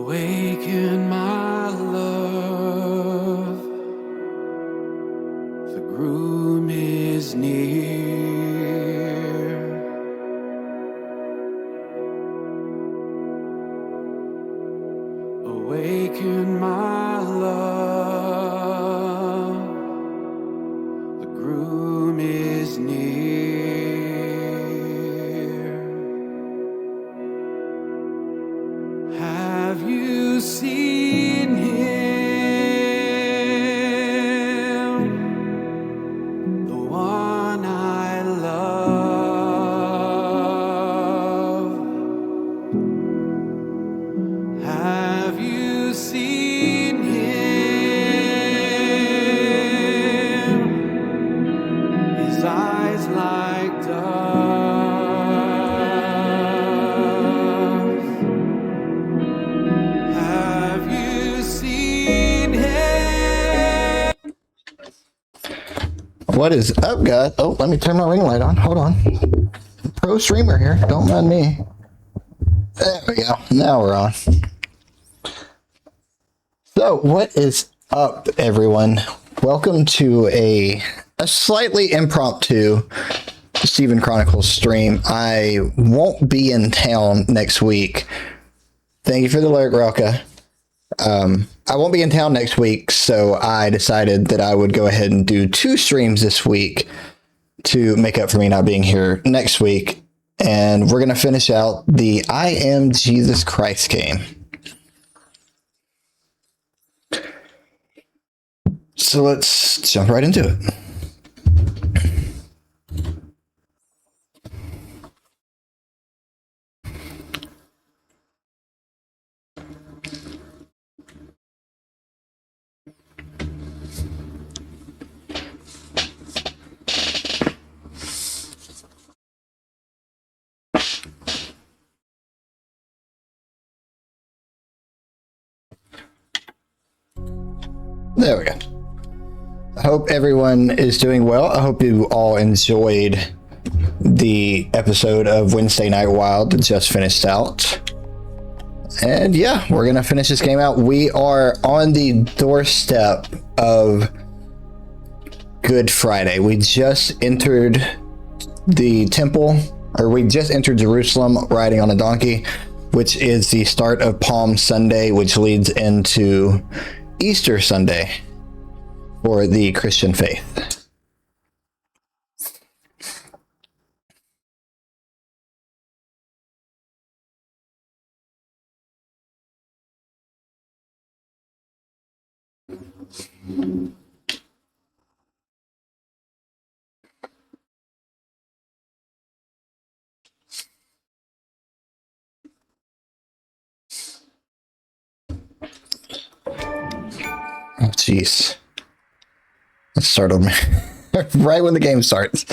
Awaken my love, the groom is near. Awaken my love, the groom is near. Have you seen him, the one I love? Have you seen him, his eyes like doves? Have you seen him? What is up, guys? Oh, let me turn my ring light on. Hold on. Pro streamer here. Don't mind me. There we go. Now we're on. So, what is up, everyone? Welcome to a slightly impromptu Stephen Chronicles stream. I won't be in town next week. Thank you for the alert, Relka. I won't be in town next week, so I decided that I would go ahead and do 2 streams this week to make up for me not being here next week. And we're going to finish out the I Am Jesus Christ game. So let's jump right into it. There we go. I hope everyone is doing well. I hope you all enjoyed the episode of Wednesday Night Wild that just finished out. And yeah, we're going to finish this game out. We are on the doorstep of Good Friday. We just entered the temple, or we just entered Jerusalem riding on a donkey, which is the start of Palm Sunday, which leads into Easter Sunday for the Christian faith. Oh, jeez. Let's start over right when the game starts.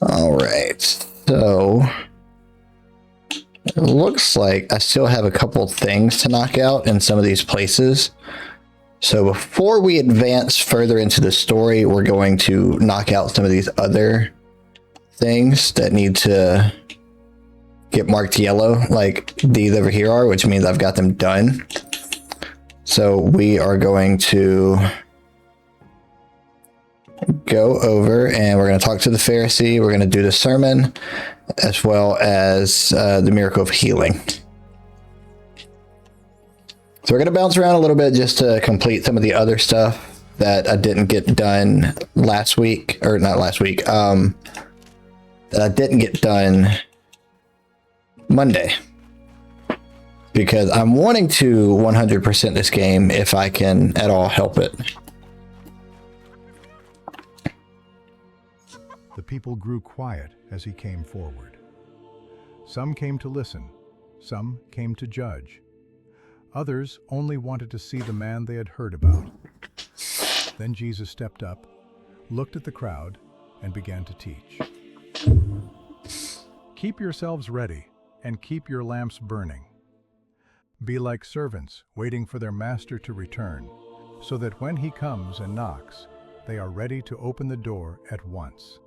All right. So it looks like I still have a couple things to knock out in some of these places. So before we advance further into the story, we're going to knock out some of these other things that need to get marked yellow, like these over here are, which means I've got them done. So we are going to go over and we're going to talk to the Pharisee. We're going to do the sermon as well as the miracle of healing. So we're going to bounce around a little bit just to complete some of the other stuff that I didn't get done last week, or not last week, that I didn't get done Monday, because I'm wanting to 100% this game if I can at all help it. The people grew quiet as he came forward. Some came to listen, some came to judge. Others only wanted to see the man they had heard about. Then Jesus stepped up, looked at the crowd, and began to teach. Keep yourselves ready and keep your lamps burning. Be like servants waiting for their master to return, so that when he comes and knocks, they are ready to open the door at once.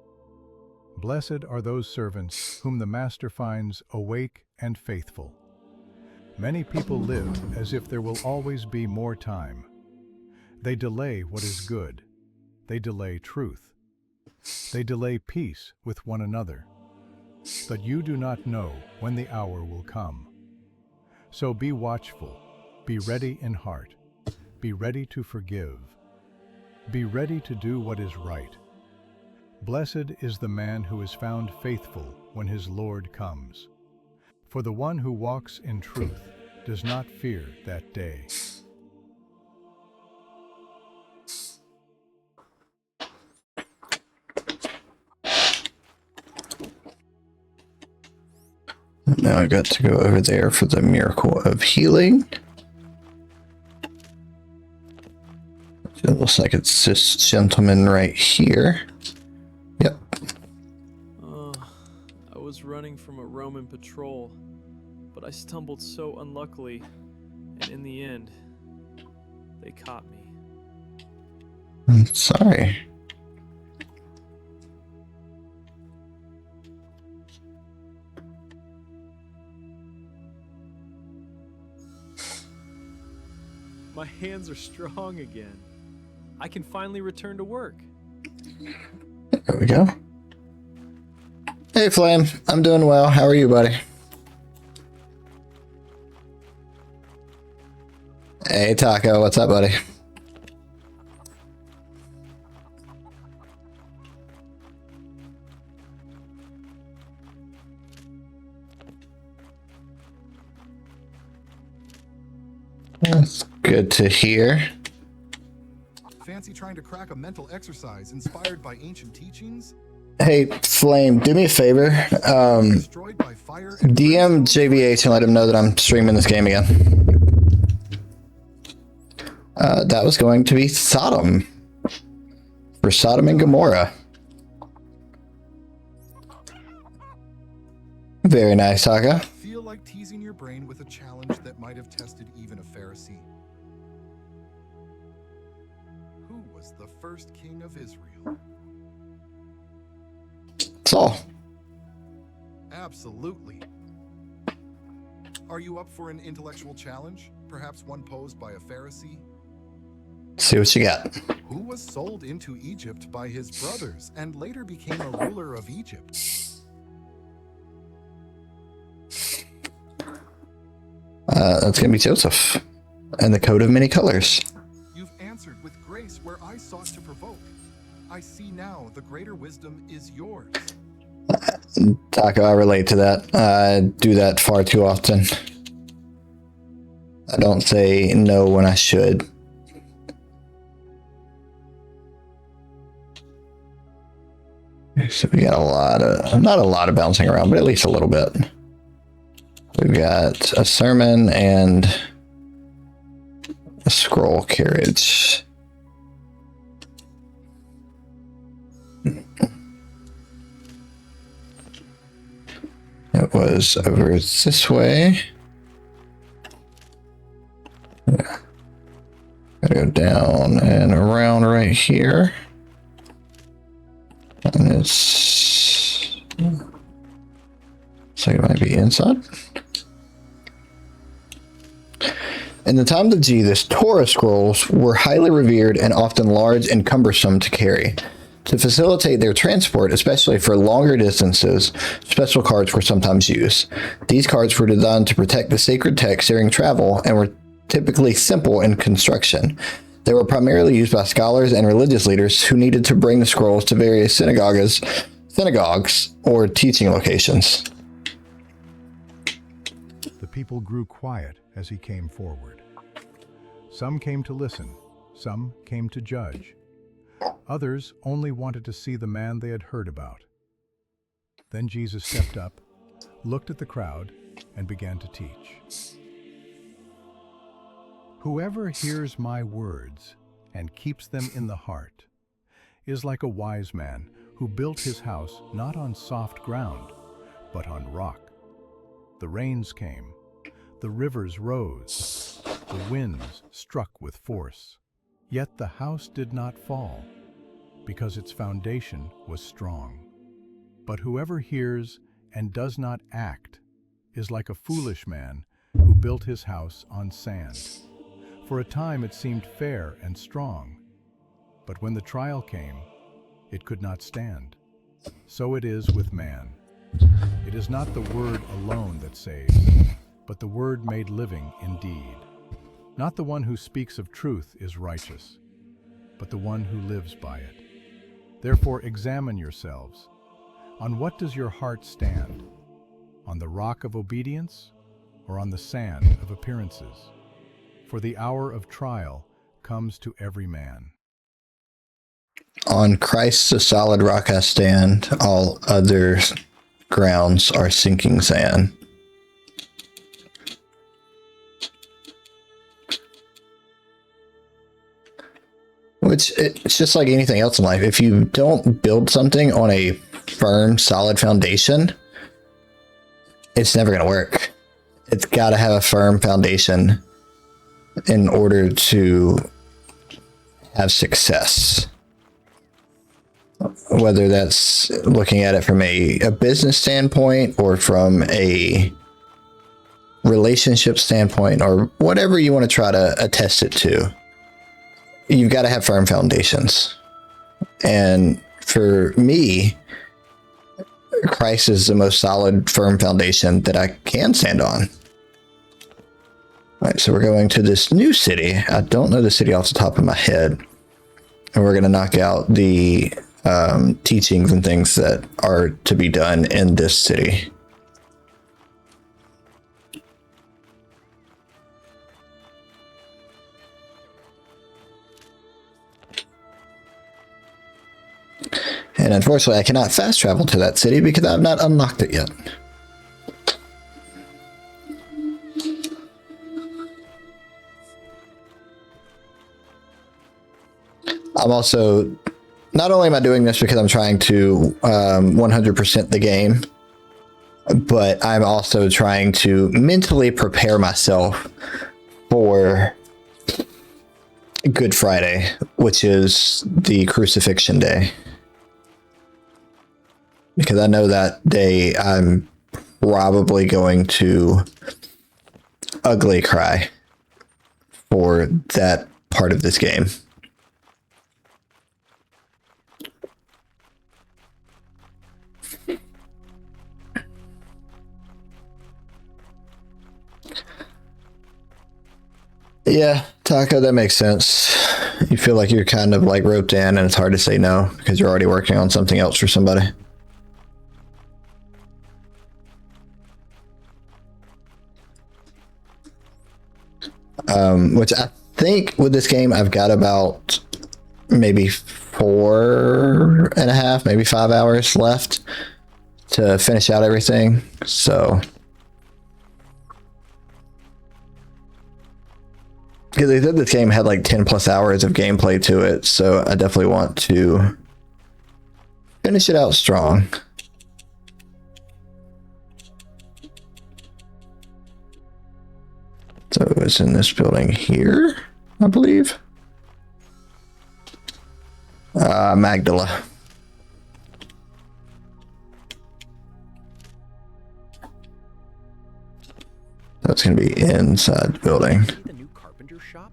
Blessed are those servants whom the master finds awake and faithful. Many people live as if there will always be more time. They delay what is good. They delay truth. They delay peace with one another. But you do not know when the hour will come. So be watchful, be ready in heart, be ready to forgive, be ready to do what is right. Blessed is the man who is found faithful when his Lord comes. For the one who walks in truth does not fear that day. Now I got to go over there for the miracle of healing. It looks like it's this gentleman right here. Yep. I was running from a Roman patrol, but I stumbled so unluckily, and in the end, they caught me. I'm sorry. My hands are strong again. I can finally return to work. There we go. Hey, Flame. I'm doing well. How are you, buddy? Hey, Taco. What's up, buddy? That's good to hear. Fancy trying to crack a mental exercise inspired by ancient teachings? Hey, Flame, do me a favor. Destroyed by fire and DM JVH and let him know that I'm streaming this game again. That was going to be Sodom. For Sodom and Gomorrah. Very nice, Taka. feel like teasing your brain with a challenge that might have tested even a Pharisee. Who was the first king of Israel? Saul. Absolutely. Are you up for an intellectual challenge? Perhaps one posed by a Pharisee? See what you got. Who was sold into Egypt by his brothers and later became a ruler of Egypt? That's going to be Joseph. And the coat of many colors. You've answered with grace where I sought to provoke. I see now the greater wisdom is yours. Taco, I relate to that. I do that far too often. I don't say no when I should. So we got a lot of, not a lot of bouncing around, but at least a little bit. We've got a sermon and a scroll carriage. It was over this way. Yeah. Gotta go down and around right here. And it's like it might be inside. In the time of Jesus, Torah scrolls were highly revered and often large and cumbersome to carry. To facilitate their transport, especially for longer distances, special carts were sometimes used. These carts were designed to protect the sacred text during travel and were typically simple in construction. They were primarily used by scholars and religious leaders who needed to bring the scrolls to various synagogues or teaching locations. The people grew quiet as he came forward. Some came to listen, some came to judge. Others only wanted to see the man they had heard about. Then Jesus stepped up, looked at the crowd, and began to teach. Whoever hears my words and keeps them in the heart is like a wise man who built his house not on soft ground, but on rock. The rains came, the rivers rose, the winds struck with force. Yet the house did not fall, because its foundation was strong. But whoever hears and does not act is like a foolish man who built his house on sand. For a time it seemed fair and strong, but when the trial came, it could not stand. So it is with man. It is not the word alone that saves, but the word made living indeed. Not the one who speaks of truth is righteous, but the one who lives by it. Therefore examine yourselves. On what does your heart stand? On the rock of obedience, or on the sand of appearances? For the hour of trial comes to every man. On Christ the solid rock I stand, all other grounds are sinking sand. Which, it's just like anything else in life. If you don't build something on a firm, solid foundation, it's never going to work. It's got to have a firm foundation in order to have success. Whether that's looking at it from a business standpoint or from a relationship standpoint or whatever you want to try to attest it to, you've got to have firm foundations. And for me, Christ is the most solid, firm foundation that I can stand on. All right, so we're going to this new city. I don't know the city off the top of my head. And we're going to knock out the teachings and things that are to be done in this city. And unfortunately, I cannot fast travel to that city because I've not unlocked it yet. I'm also, not only am I doing this because I'm trying to 100% the game, but I'm also trying to mentally prepare myself for Good Friday, which is the Crucifixion day. Because I know that day I'm probably going to ugly cry for that part of this game. Yeah, Taco, that makes sense. You feel like you're kind of like roped in and it's hard to say no because you're already working on something else for somebody. Which I think with this game, I've got about maybe 4.5, maybe 5 hours left to finish out everything. So, because they said this game had like 10 plus hours of gameplay to it, so I definitely want to finish it out strong. So it's in this building here, I believe. Magdala. That's going to be inside the building. The new carpenter shop?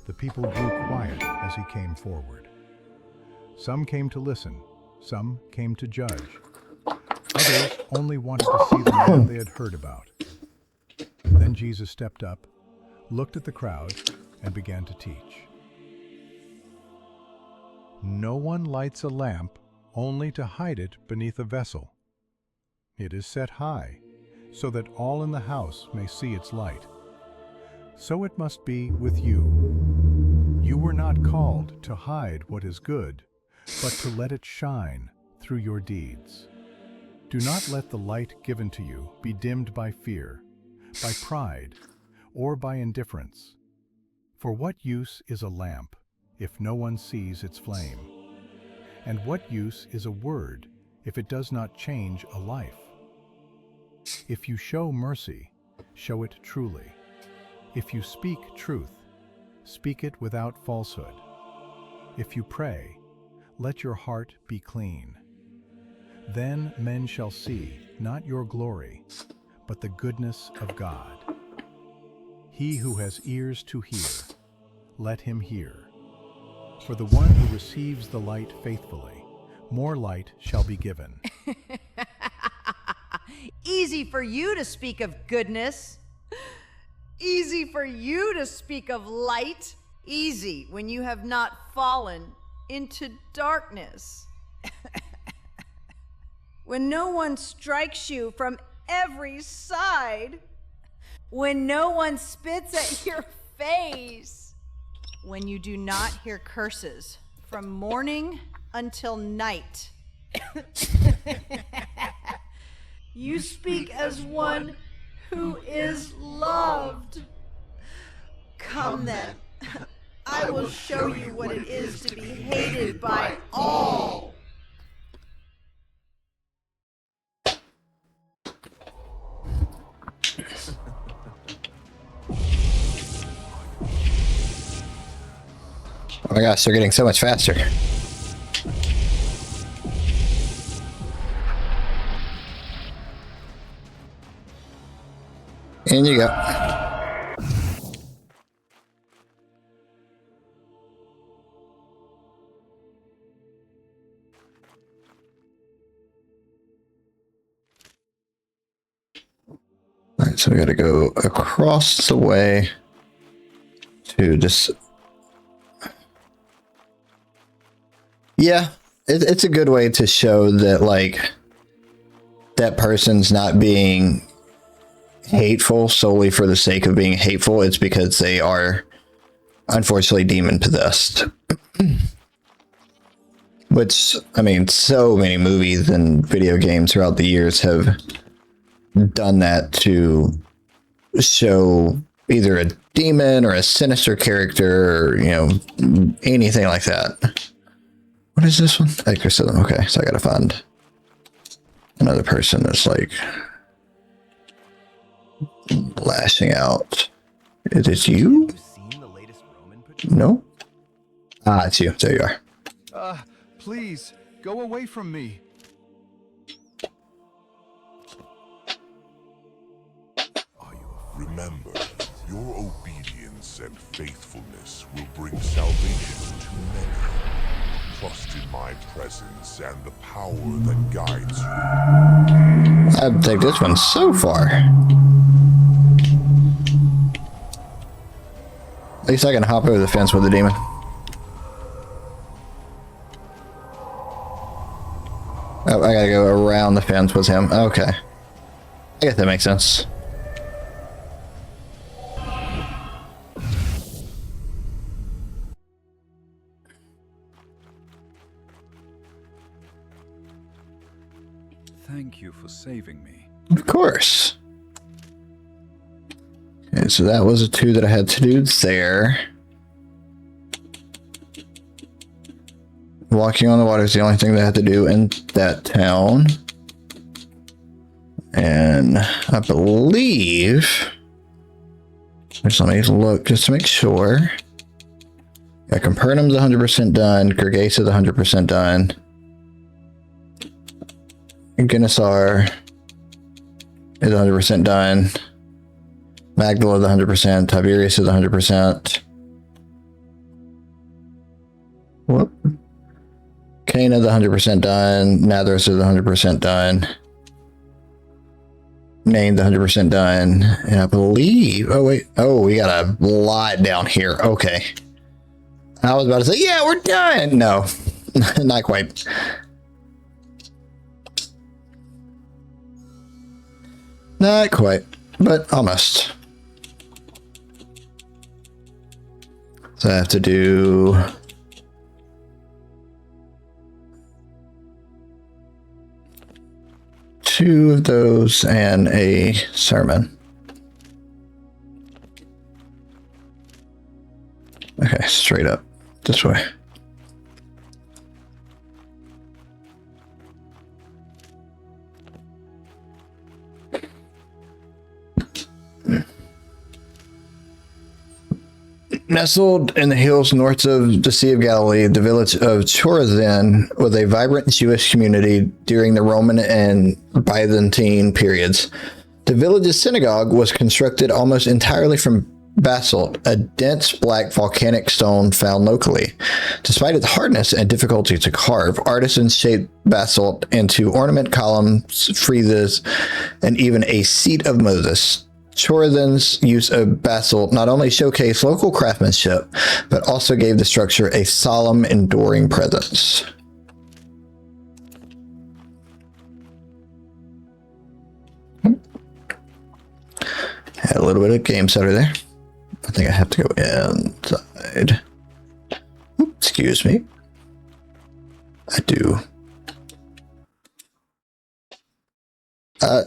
The people grew quiet as he came forward. Some came to listen, some came to judge. Others only wanted to see the man they had heard about. Then Jesus stepped up, looked at the crowd, and began to teach. No one lights a lamp only to hide it beneath a vessel. It is set high, so that all in the house may see its light. So it must be with you. You were not called to hide what is good, but to let it shine through your deeds. Do not let the light given to you be dimmed by fear, by pride, or by indifference. For what use is a lamp if no one sees its flame? And what use is a word if it does not change a life? If you show mercy, show it truly. If you speak truth, speak it without falsehood. If you pray, let your heart be clean. Then men shall see, not your glory, but the goodness of God. He who has ears to hear, let him hear. For the one who receives the light faithfully, more light shall be given. Easy for you to speak of goodness. Easy for you to speak of light. Easy when you have not fallen into darkness. When no one strikes you from every side. When no one spits at your face. When you do not hear curses from morning until night. You speak as one who is loved. Come then, I will show you what it is to be hated by all. Oh my gosh, they're getting so much faster. In you go. Alright, so we gotta go across the way to just... Yeah, it's a good way to show that, like, that person's not being hateful solely for the sake of being hateful. It's because they are unfortunately demon possessed. Which, I mean, so many movies and video games throughout the years have done that to show either a demon or a sinister character or, you know, anything like that. What is this one? Exorcism. Okay, so I gotta find another person that's like lashing out. Is it you? Have you seen the latest Roman patrol? No? Ah, it's you. There you are. Please, go away from me. Remember, your obedience and faithfulness will bring salvation to many. Trust in my presence and the power that guides you. I'd take this one so far. At least I can hop over the fence with the demon. Oh, I gotta go around the fence with him. Okay. I guess that makes sense. Thank you for saving me. Of course. Okay, so that was a 2 that I had to do there. Walking on the water is the only thing that I had to do in that town. And I believe... Just let me look just to make sure. Yeah, Capernaum's 100% done. Gergesa's 100% done. Genesar is 100% done. Magdala is 100%. Tiberius is 100%. Whoop. Cana is 100% done. Nazareth is 100% done. Named 100% done. And I believe... Oh, wait. Oh, we got a lot down here. Okay. I was about to say, yeah, we're done. No, not quite. Not quite, but almost. So I have to do... two of those and a sermon. Okay, straight up. This way. Nestled in the hills north of the Sea of Galilee, the village of Chorazin was a vibrant Jewish community during the Roman and Byzantine periods. The village's synagogue was constructed almost entirely from basalt, a dense black volcanic stone found locally. Despite its hardness and difficulty to carve, artisans shaped basalt into ornament columns, friezes, and even a seat of Moses. Chorazin's use of basalt not only showcased local craftsmanship, but also gave the structure a solemn, enduring presence. Had a little bit of game setter there. I think I have to go inside. Oops, excuse me. I do.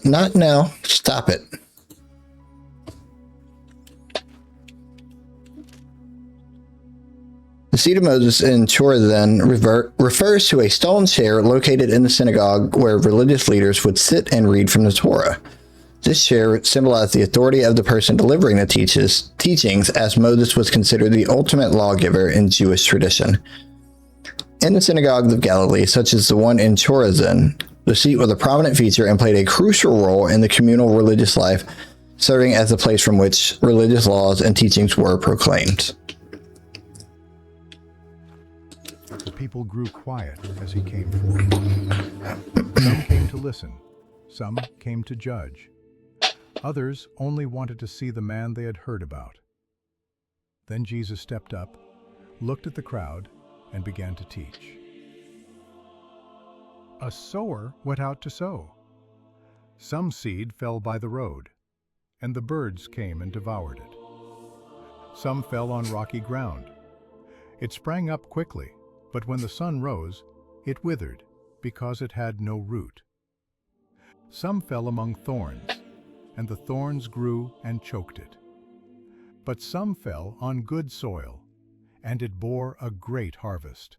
Not now. Stop it. The seat of Moses in Chorazin refers to a stone chair located in the synagogue where religious leaders would sit and read from the Torah. This chair symbolized the authority of the person delivering the teachings, as Moses was considered the ultimate lawgiver in Jewish tradition. In the synagogues of Galilee, such as the one in Chorazin, the seat was a prominent feature and played a crucial role in the communal religious life, serving as the place from which religious laws and teachings were proclaimed. The people grew quiet as he came forward. Some came to listen, some came to judge. Others only wanted to see the man they had heard about. Then Jesus stepped up, looked at the crowd, and began to teach. A sower went out to sow. Some seed fell by the road, and the birds came and devoured it. Some fell on rocky ground. It sprang up quickly, but when the sun rose, it withered, because it had no root. Some fell among thorns, and the thorns grew and choked it. But some fell on good soil, and it bore a great harvest.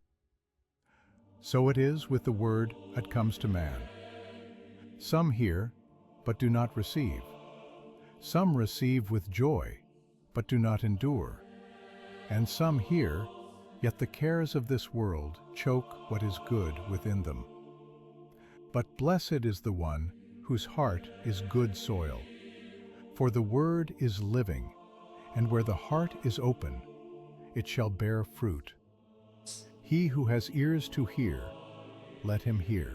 So it is with the word that comes to man. Some hear, but do not receive. Some receive with joy, but do not endure. And some hear, yet the cares of this world choke what is good within them. But blessed is the one whose heart is good soil. For the word is living, and where the heart is open, it shall bear fruit. He who has ears to hear, let him hear.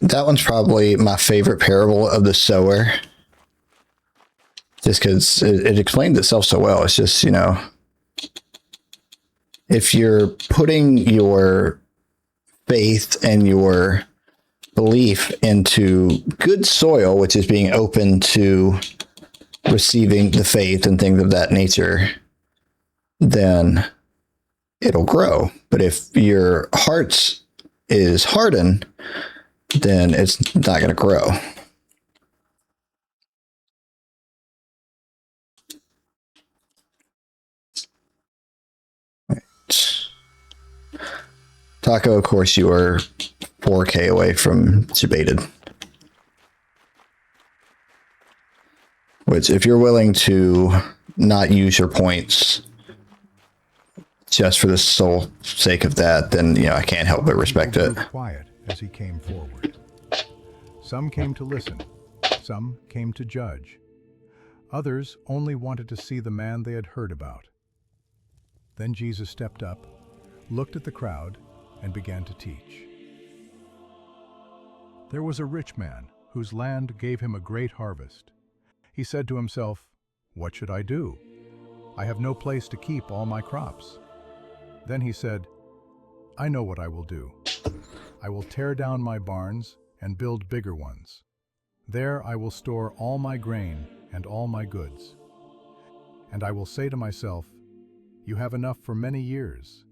That one's probably my favorite parable of the sower. Just because it explains itself so well. It's just, if you're putting your faith and your belief into good soil, which is being open to receiving the faith and things of that nature, then it'll grow. But if your heart is hardened, then it's not going to grow. Right. Taco, of course, you are 4K away from debated. Which, if you're willing to not use your points just for the sole sake of that, then, I can't help but respect it. Quiet as he came forward. Some came to listen, some came to judge. Others only wanted to see the man they had heard about. Then Jesus stepped up, looked at the crowd, and began to teach. There was a rich man whose land gave him a great harvest. He said to himself, "What should I do? I have no place to keep all my crops." Then he said, "I know what I will do. I will tear down my barns and build bigger ones. There I will store all my grain and all my goods. And I will say to myself, 'You have enough for many years.'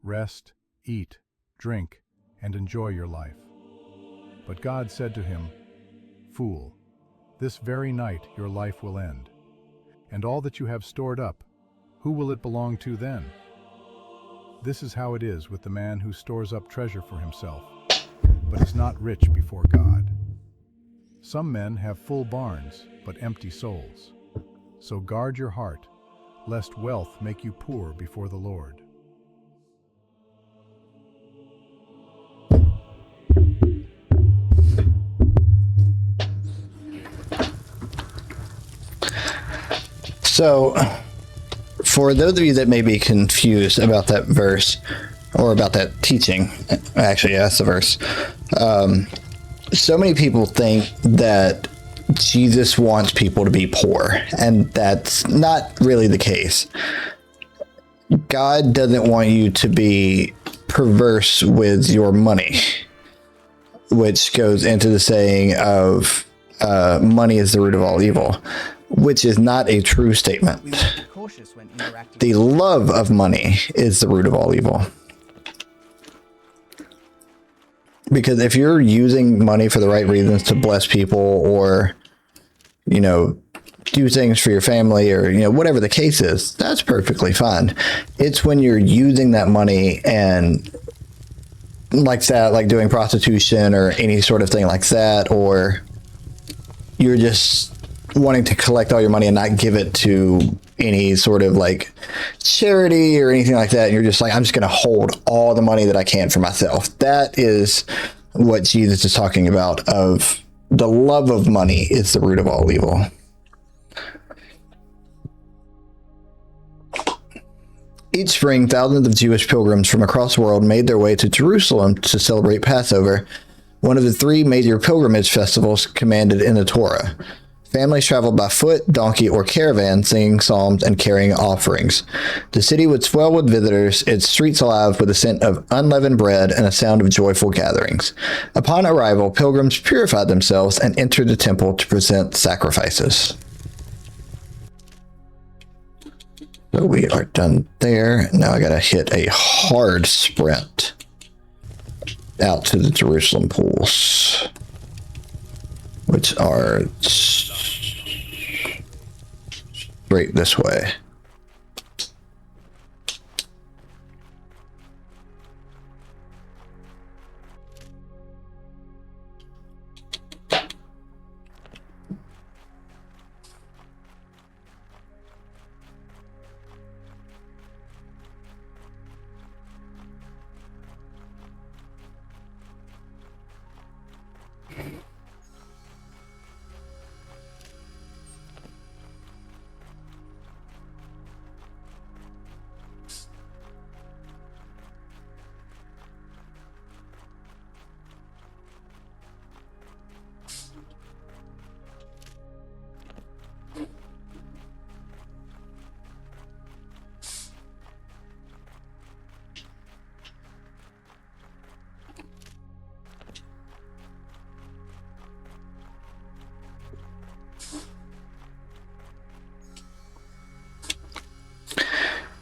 Rest, eat, drink, and enjoy your life. But God said to him, Fool, this very night your life will end. And all that you have stored up, who will it belong to then? This is how it is with the man who stores up treasure for himself, but is not rich before God. Some men have full barns, but empty souls. So guard your heart, lest wealth make you poor before the Lord. So, for those of you that may be confused about that verse, or about that teaching, actually, yeah, that's the verse. So many people think that Jesus wants people to be poor, and that's not really the case. God doesn't want you to be perverse with your money, which goes into the saying of money is the root of all evil, which is not a true statement. The love of money is the root of all evil. Because if you're using money for the right reasons to bless people, or, you know, do things for your family, or, you know, whatever the case is, that's perfectly fine. It's when you're using that money and like that, like doing prostitution or any sort of thing like that, or you're just wanting to collect all your money and not give it to any sort of like charity or anything like that. And you're just like, I'm just going to hold all the money that I can for myself. That is what Jesus is talking about, of the love of money is the root of all evil. Each spring, thousands of Jewish pilgrims from across the world made their way to Jerusalem to celebrate Passover, one of the three major pilgrimage festivals commanded in the Torah. Families traveled by foot, donkey, or caravan, singing psalms and carrying offerings. The city would swell with visitors, its streets alive with the scent of unleavened bread and a sound of joyful gatherings. Upon arrival, pilgrims purified themselves and entered the temple to present sacrifices. So we are done there. Now I gotta hit a hard sprint out to the Jerusalem pools, which are straight this way.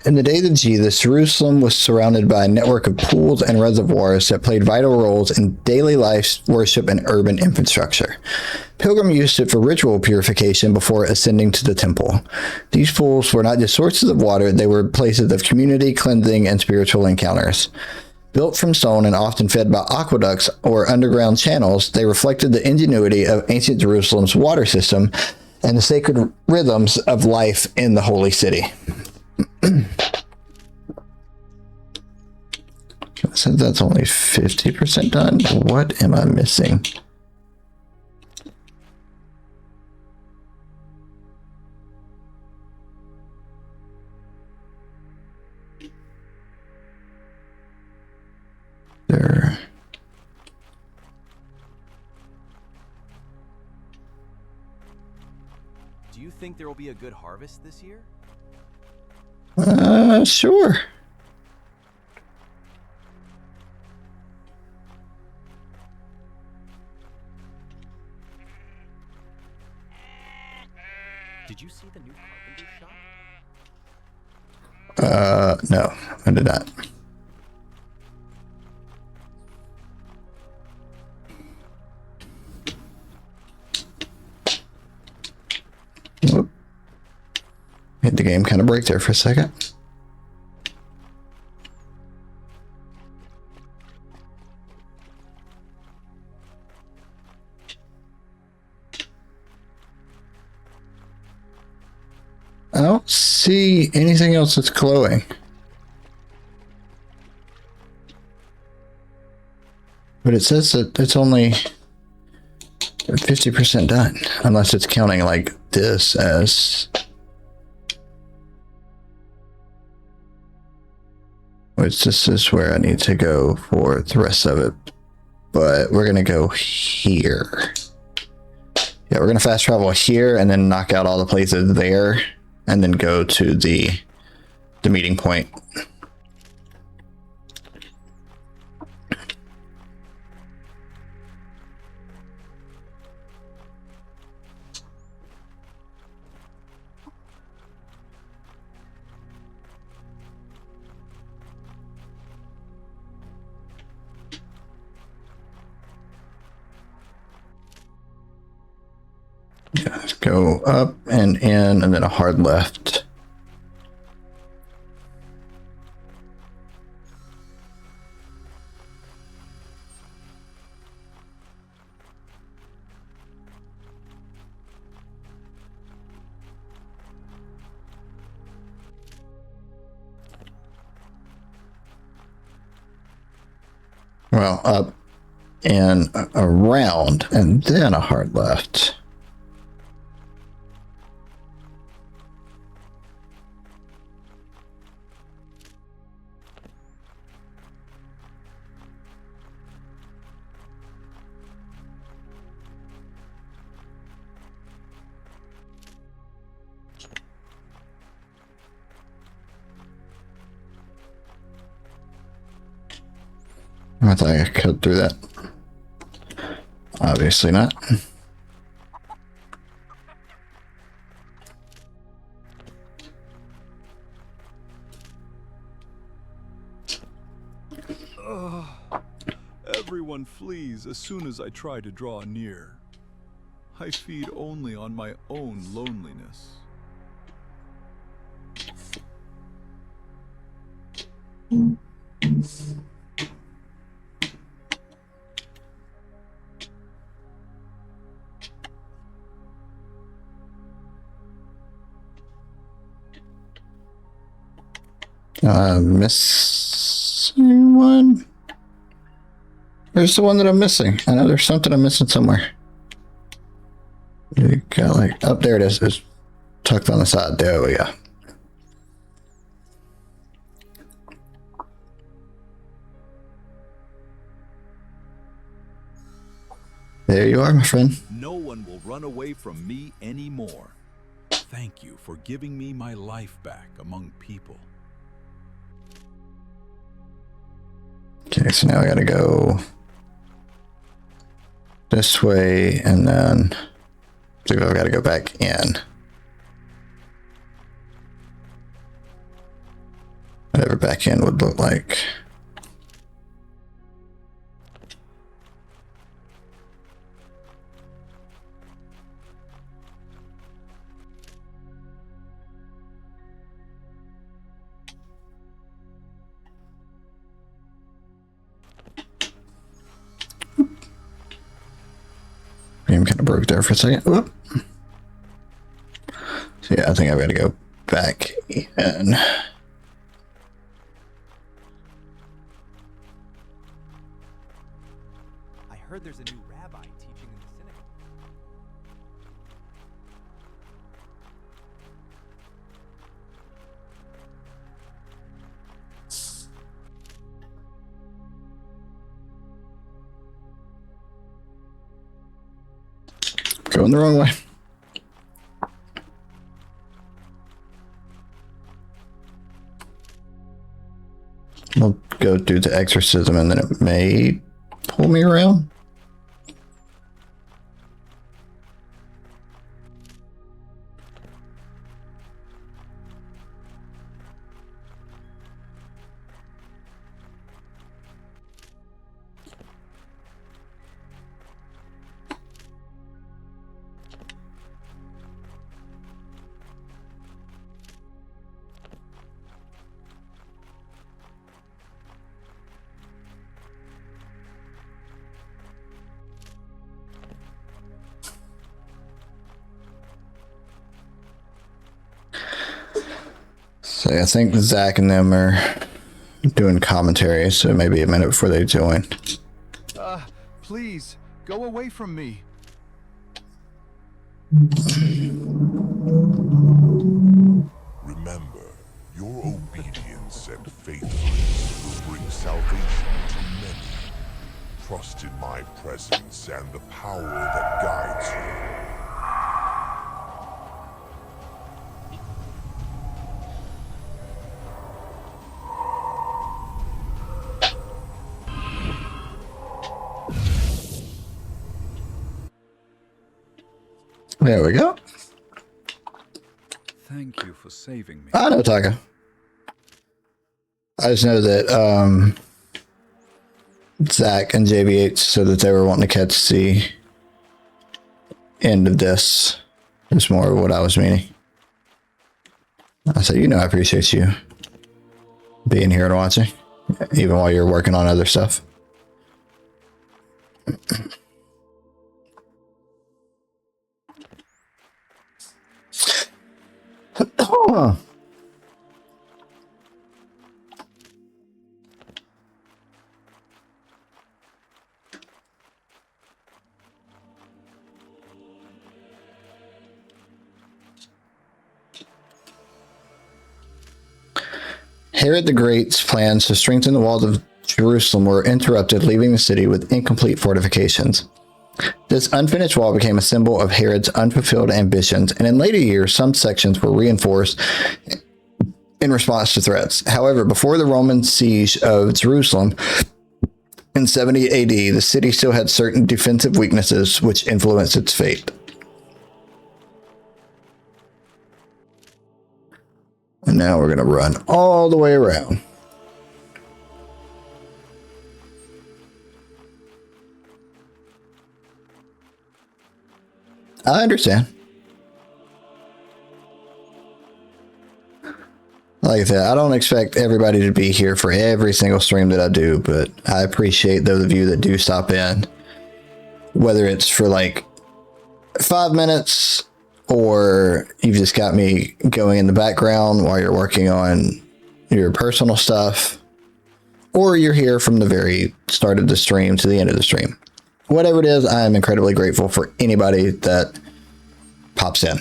In the days of Jesus, Jerusalem was surrounded by a network of pools and reservoirs that played vital roles in daily life, worship, and urban infrastructure. Pilgrims used it for ritual purification before ascending to the temple. These pools were not just sources of water, they were places of community, cleansing, and spiritual encounters. Built from stone and often fed by aqueducts or underground channels, they reflected the ingenuity of ancient Jerusalem's water system and the sacred rhythms of life in the holy city. So that's only 50% done. What am I missing? There. Do you think there will be a good harvest this year? Sure. Did you see the new carpenter shop? No, I did not. the game kind of break there for a second. I don't see anything else that's glowing. But it says that it's only 50% done, unless it's counting like this as... Which this is where I need to go for the rest of it. But we're going to go here. Yeah, we're going to fast travel here and then knock out all the places there. And then go to the meeting point. Yeah, let's go up and in and then a hard left. Well, up and around and then a hard left. I thought I could through that. Obviously not. Everyone flees as soon as I try to draw near. I feed only on my own loneliness. Missing one? Where's the one that I'm missing? I know there's something I'm missing somewhere. You got like, up there it is. It's tucked on the side. There we go. There you are, my friend. No one will run away from me anymore. Thank you for giving me my life back among people. Okay, so now I gotta go this way and then I gotta go back in. Whatever back in would look like. Game kind of broke there for a second. Whoop. So yeah, I think I've got to go back in. I heard there's a new rabbi teaching in the synagogue. Going the wrong way. We'll go do the exorcism and then it may pull me around. So I think Zach and them are doing commentary, so maybe a minute before they join. Please, go away from me. Remember, your obedience and faithfulness will bring salvation to many. Trust in my presence and the power that guides you. There we go. Thank you for saving me. I know, Taka. I just know that Zach and JBH said that they were wanting to catch the end of this. It's more of what I was meaning. I said, you know, I appreciate you being here and watching, even while you're working on other stuff. Herod the Great's plans to strengthen the walls of Jerusalem were interrupted, leaving the city with incomplete fortifications. This unfinished wall became a symbol of Herod's unfulfilled ambitions, and in later years, some sections were reinforced in response to threats. However, before the Roman siege of Jerusalem in 70 AD, the city still had certain defensive weaknesses which influenced its fate. And now we're going to run all the way around. I understand. Like I said, I don't expect everybody to be here for every single stream that I do, but I appreciate those of you that do stop in. Whether it's for like 5 minutes or you've just got me going in the background while you're working on your personal stuff, or you're here from the very start of the stream to the end of the stream. Whatever it is, I am incredibly grateful for anybody that pops in.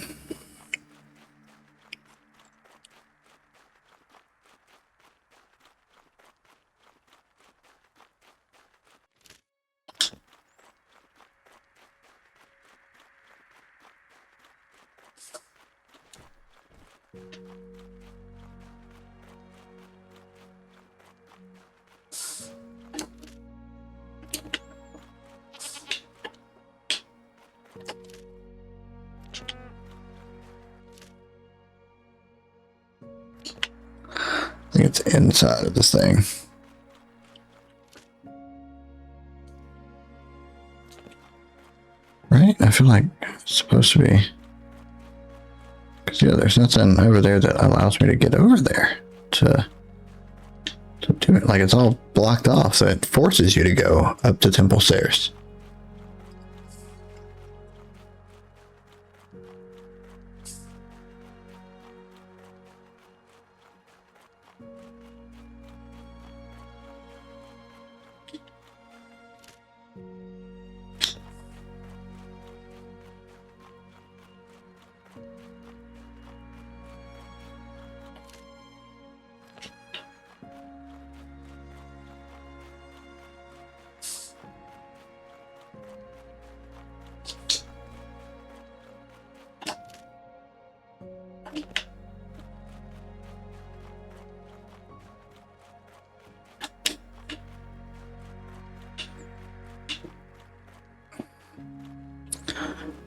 I think it's inside of this thing. Right? I feel like it's supposed to be. Because, yeah, there's nothing over there that allows me to get over there to do it. Like, it's all blocked off, so it forces you to go up the temple stairs.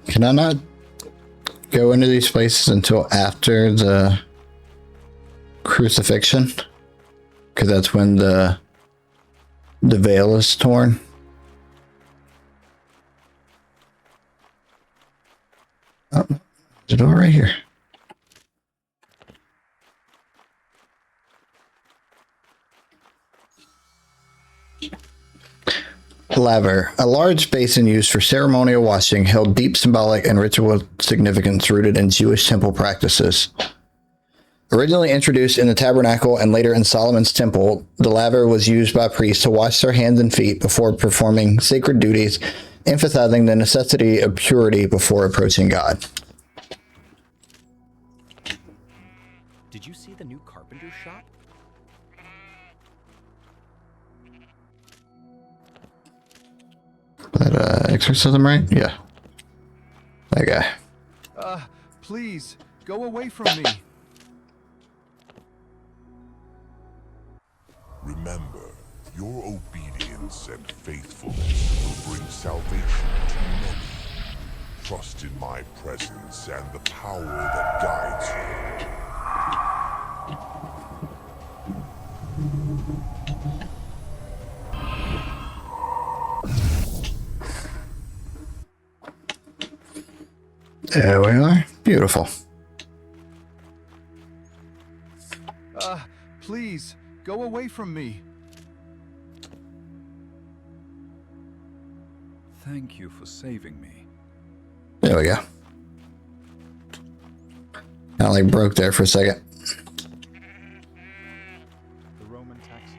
Can I not go into these places until after the Crucifixion? Because that's when the veil is torn. Oh, the door right here. Laver, a large basin used for ceremonial washing, held deep symbolic and ritual significance rooted in Jewish temple practices. Originally introduced in the tabernacle and later in Solomon's temple, the laver was used by priests to wash their hands and feet before performing sacred duties, emphasizing the necessity of purity before approaching God. Did you see the new carpenter shop? That exorcism, right? Yeah. That guy. Please, go away from me. Remember, your obedience and faithfulness will bring salvation to many. Trust in my presence and the power that guides you. There we are. Beautiful. Please, go away from me. Thank you for saving me. There we go. I like broke there for a second. The Roman taxes.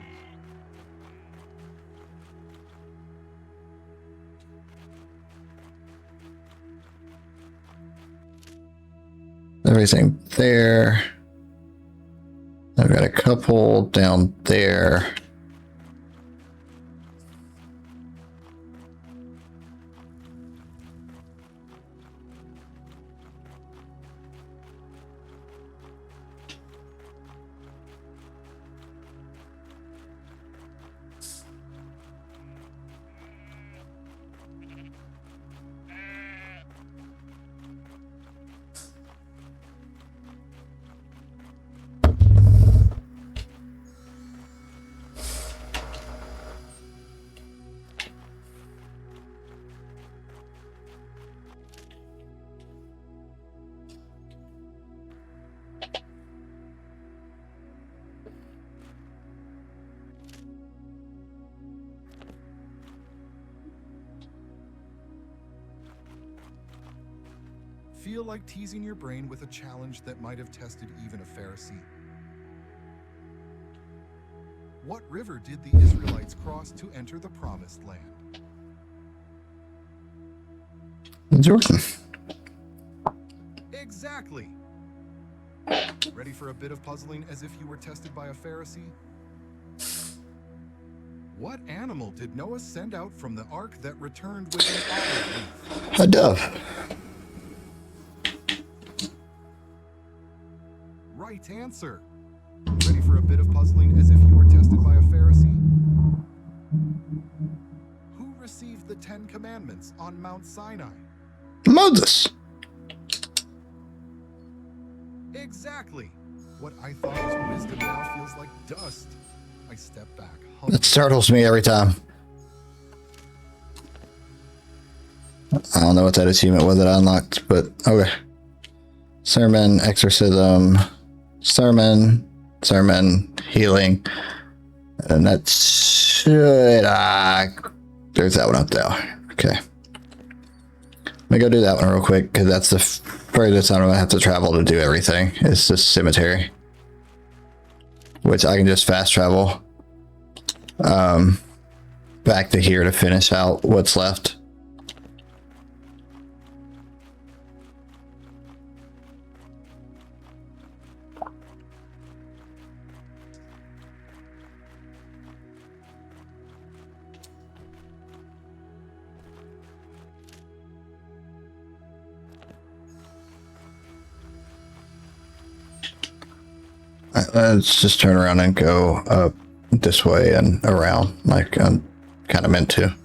Everything there. I've got a couple down there. Feel like teasing your brain with a challenge that might have tested even a Pharisee? What river did the Israelites cross to enter the Promised Land? Jordan. Exactly. Ready for a bit of puzzling as if you were tested by a Pharisee? What animal did Noah send out from the ark that returned with an olive leaf? A dove. Right answer. Ready for a bit of puzzling as if you were tested by a Pharisee? Who received the 10 Commandments on Mount Sinai? Moses. Exactly. What I thought was wisdom now feels like dust. I step back. That startles me every time. I don't know what that achievement was that I unlocked, but okay. Sermon, exorcism, sermon, healing. And that should... there's that one up there. Okay. Let me go do that one real quick, because that's the furthest I'm going to have to travel to do everything. It's this cemetery. Which I can just fast travel back to here to finish out what's left. Let's just turn around and go up this way and around like I'm kind of meant to.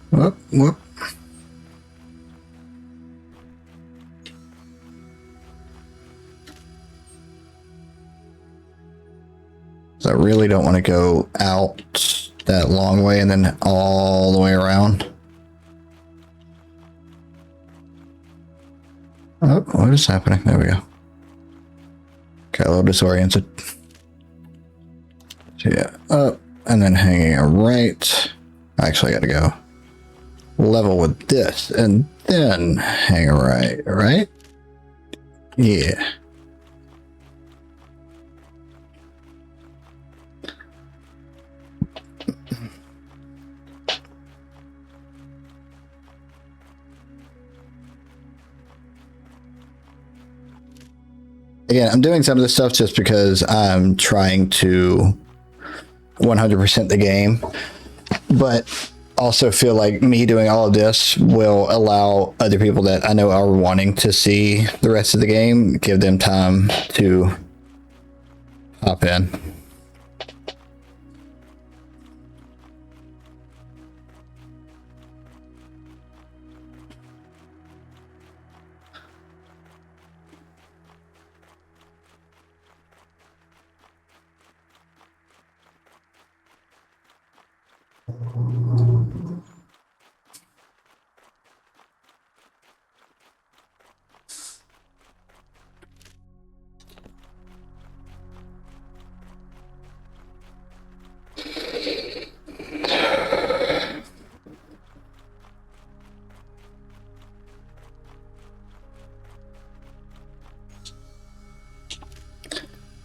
Whoop, whoop. So I really don't want to go out that long way and then all the way around. Oh, what is happening? There we go. Okay, a little disoriented. So yeah, up and then hanging a right. Actually, I gotta go level with this and then hang a right, right? Yeah. Again, I'm doing some of this stuff just because I'm trying to 100% the game, but also feel like me doing all of this will allow other people that I know are wanting to see the rest of the game, give them time to hop in.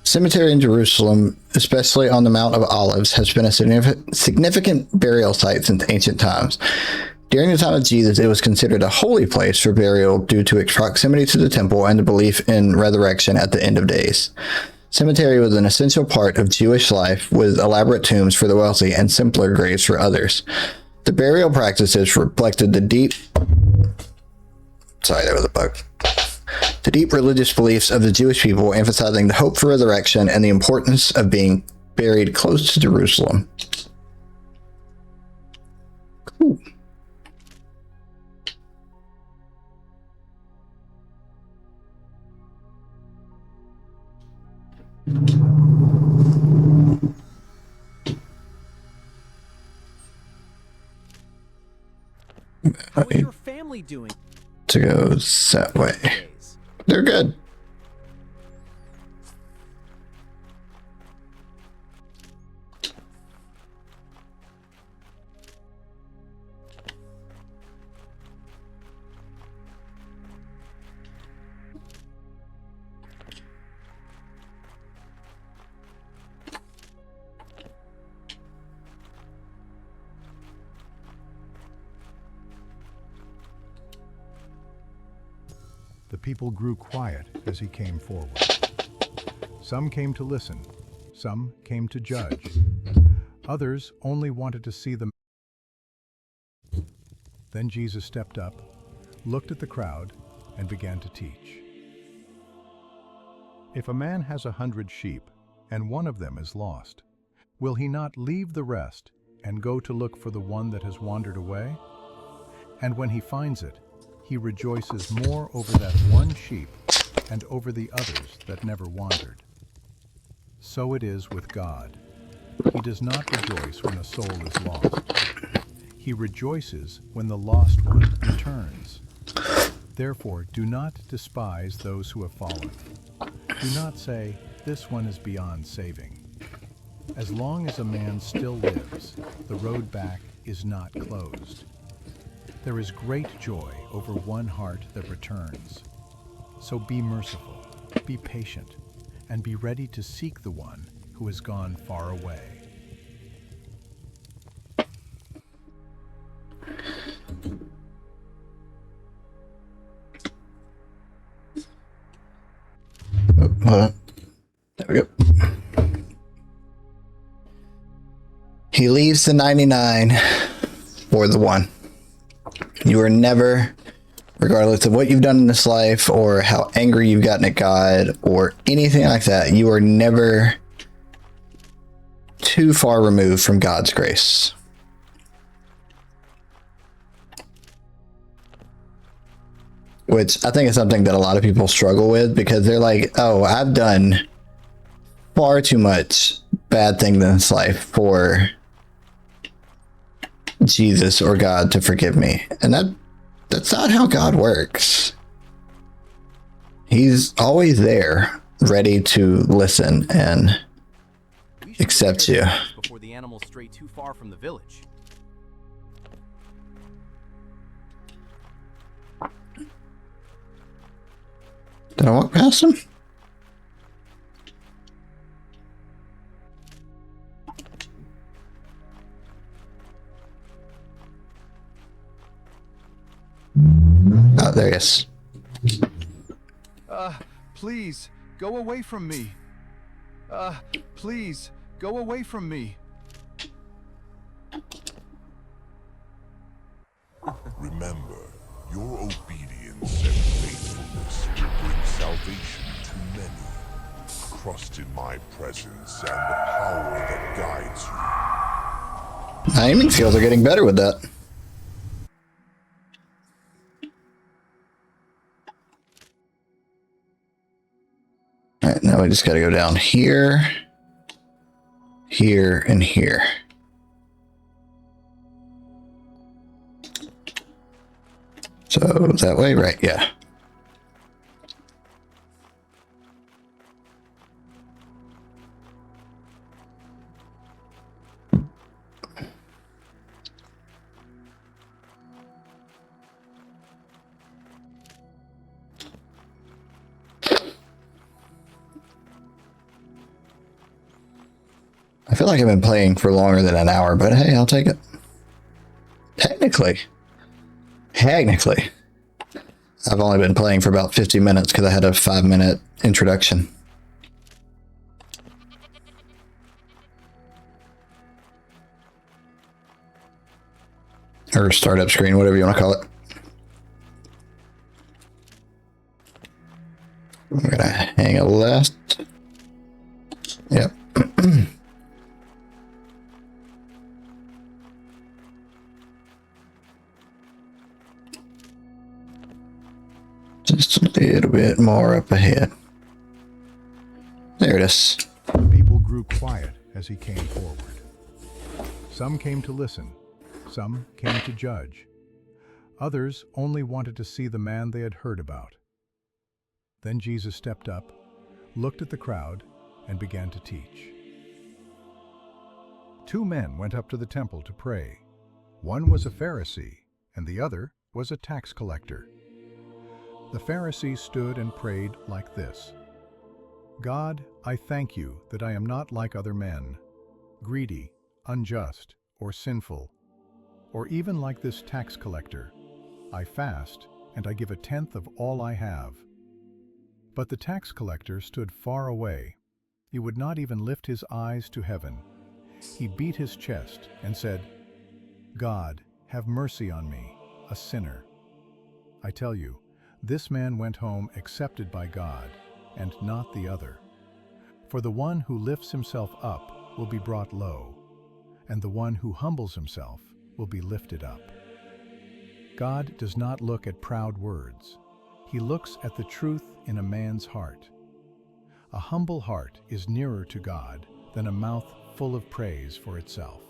Cemetery in Jerusalem, especially on the Mount of Olives, has been a significant burial site since ancient times. During the time of Jesus, it was considered a holy place for burial due to its proximity to the temple and the belief in resurrection at the end of days. Cemetery was an essential part of Jewish life, with elaborate tombs for the wealthy and simpler graves for others. The burial practices reflected the deep... Sorry, that was a bug. The deep religious beliefs of the Jewish people, emphasizing the hope for resurrection and the importance of being buried close to Jerusalem. Cool. How is your family doing? To go that way. They're good. The people grew quiet as he came forward. Some came to listen, some came to judge. Others only wanted to see them. Then Jesus stepped up, looked at the crowd, and began to teach. If a man has 100 sheep, and one of them is lost, will he not leave the rest and go to look for the one that has wandered away? And when he finds it, he rejoices more over that one sheep and over the others that never wandered. So it is with God. He does not rejoice when a soul is lost. He rejoices when the lost one returns. Therefore, do not despise those who have fallen. Do not say, "This one is beyond saving." As long as a man still lives, the road back is not closed. There is great joy over one heart that returns. So be merciful, be patient, and be ready to seek the one who has gone far away. Hold on. There we go. He leaves the 99 for the one. You are never, regardless of what you've done in this life or how angry you've gotten at God or anything like that, you are never too far removed from God's grace. Which I think is something that a lot of people struggle with, because they're like, oh, I've done far too much bad thing in this life for Jesus or God to forgive me. And that's not how God works. He's always there, ready to listen and accept you. Before the animals stray too far from the village. Did I walk past him? Oh, there he is. Please, go away from me. Please, go away from me. Remember, your obedience and faithfulness will bring salvation to many. Trust in my presence and the power that guides you. My aiming skills are getting better with that. Alright, now we just gotta go down here, here, and here. So, that way, right? Yeah. I feel like I've been playing for longer than an hour, but hey, I'll take it. Technically, I've only been playing for about 50 minutes because I had a 5-minute introduction. Or startup screen, whatever you want to call it. We're gonna hang a left. Yep. Just a little bit more up ahead. There it is. People grew quiet as he came forward. Some came to listen. Some came to judge. Others only wanted to see the man they had heard about. Then Jesus stepped up, looked at the crowd, and began to teach. 2 men went up to the temple to pray. One was a Pharisee, and the other was a tax collector. The Pharisee stood and prayed like this: God, I thank you that I am not like other men, greedy, unjust, or sinful, or even like this tax collector. I fast, and I give 1/10 of all I have. But the tax collector stood far away. He would not even lift his eyes to heaven. He beat his chest and said, God, have mercy on me, a sinner. I tell you, this man went home accepted by God, and not the other. For the one who lifts himself up will be brought low, and the one who humbles himself will be lifted up. God does not look at proud words. He looks at the truth in a man's heart. A humble heart is nearer to God than a mouth full of praise for itself.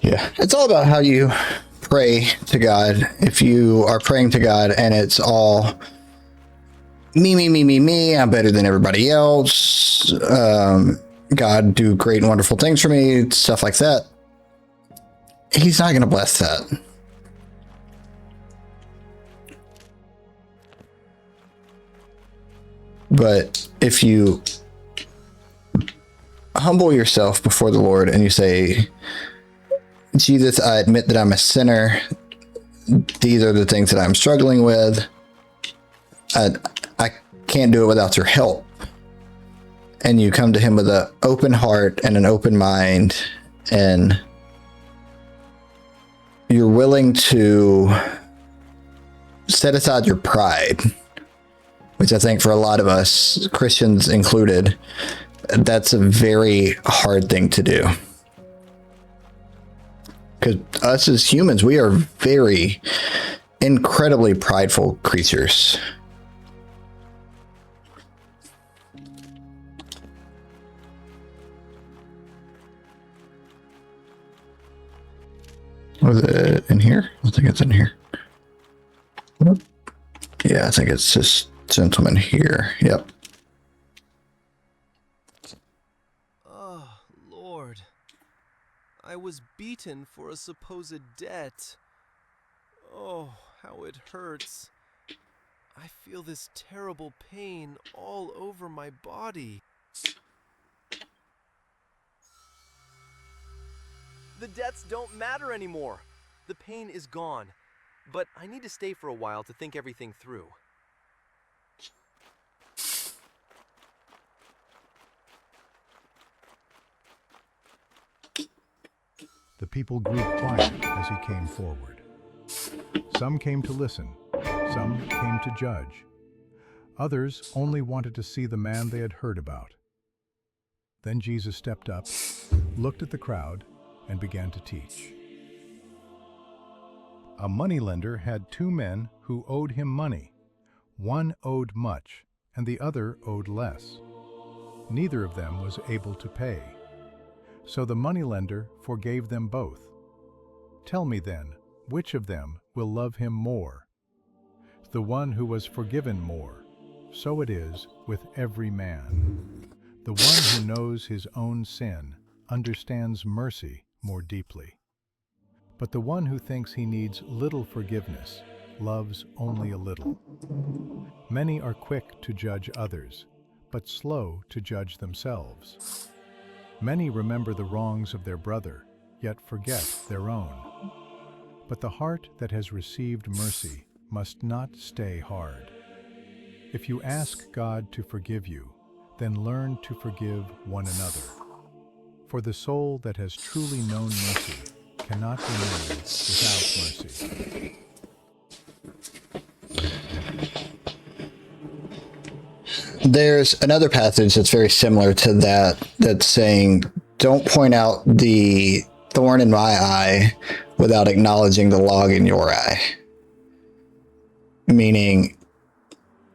Yeah, it's all about how you pray to God. If you are praying to God and it's all me, I'm better than everybody else, God do great and wonderful things for me, stuff like that, he's not going to bless that. But if you humble yourself before the Lord and you say, Jesus, I admit that I'm a sinner. These are the things that I'm struggling with. I can't do it without your help. And you come to him with an open heart and an open mind, and you're willing to set aside your pride, which I think for a lot of us, Christians included, that's a very hard thing to do. Because us as humans, we are very incredibly prideful creatures. Was it in here? I think it's in here. Yeah, I think it's this gentleman here. Yep. was beaten for a supposed debt. Oh, how it hurts. I feel this terrible pain all over my body. The debts don't matter anymore. The pain is gone. But I need to stay for a while to think everything through. The people grew quiet as he came forward. Some came to listen, some came to judge. Others only wanted to see the man they had heard about. Then Jesus stepped up, looked at the crowd, and began to teach. A moneylender had two men who owed him money. One owed much, and the other owed less. Neither of them was able to pay. So the moneylender forgave them both. Tell me then, which of them will love him more? The one who was forgiven more. So it is with every man. The one who knows his own sin understands mercy more deeply. But the one who thinks he needs little forgiveness loves only a little. Many are quick to judge others, but slow to judge themselves. Many remember the wrongs of their brother, yet forget their own. But the heart that has received mercy must not stay hard. If you ask God to forgive you, then learn to forgive one another. For the soul that has truly known mercy cannot remain without mercy. There's another passage that's very similar to that, that's saying, don't point out the thorn in my eye without acknowledging the log in your eye. Meaning,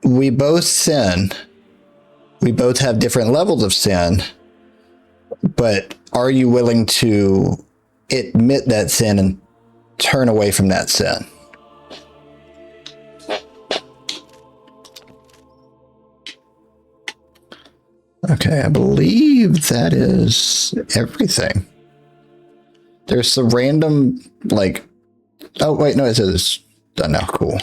we both sin. We both have different levels of sin. But are you willing to admit that sin and turn away from that sin? Okay, I believe that is everything. There's some random, like, oh, wait, no, it says done now. Cool.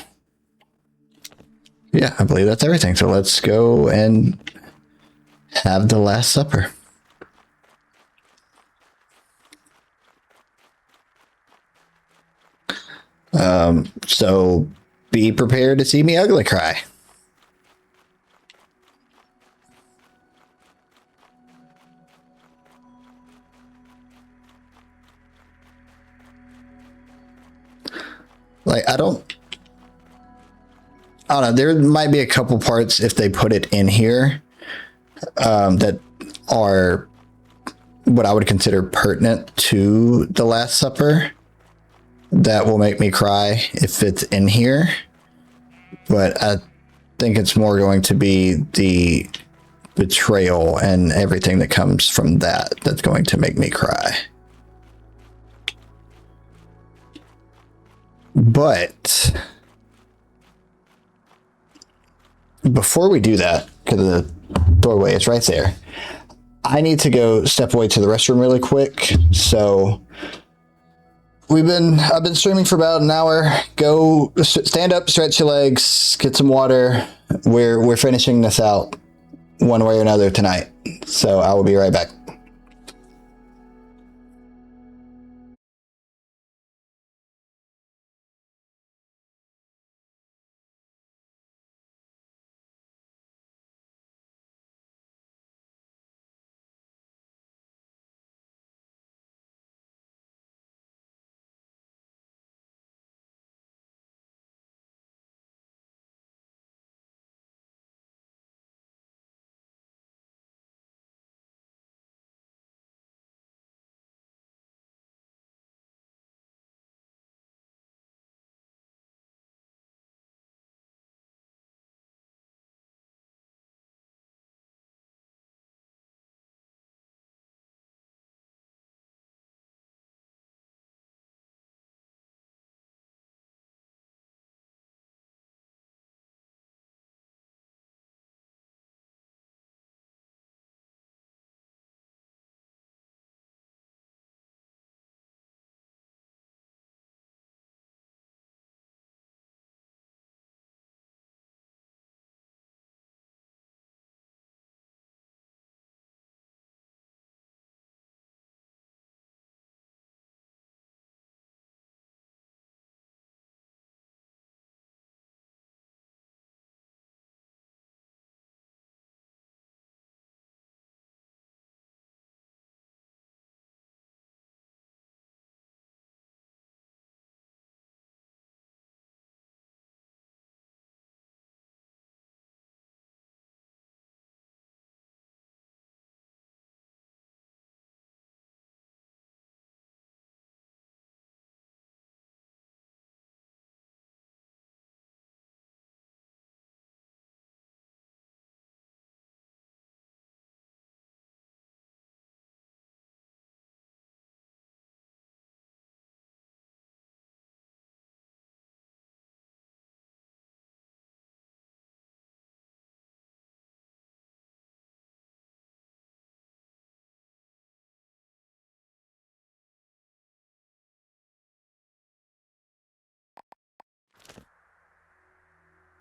Yeah, I believe that's everything. So let's go and have the Last Supper. So be prepared to see me ugly cry. Like, I don't know. There might be a couple parts, if they put it in here, that are what I would consider pertinent to the Last Supper, that will make me cry if it's in here. But I think it's more going to be the betrayal and everything that comes from that that's going to make me cry. But before we do that, because the doorway is right there, I need to go step away to the restroom really quick. So I've been streaming for about an hour. Go stand up, stretch your legs, get some water. We're finishing this out one way or another tonight. So I will be right back.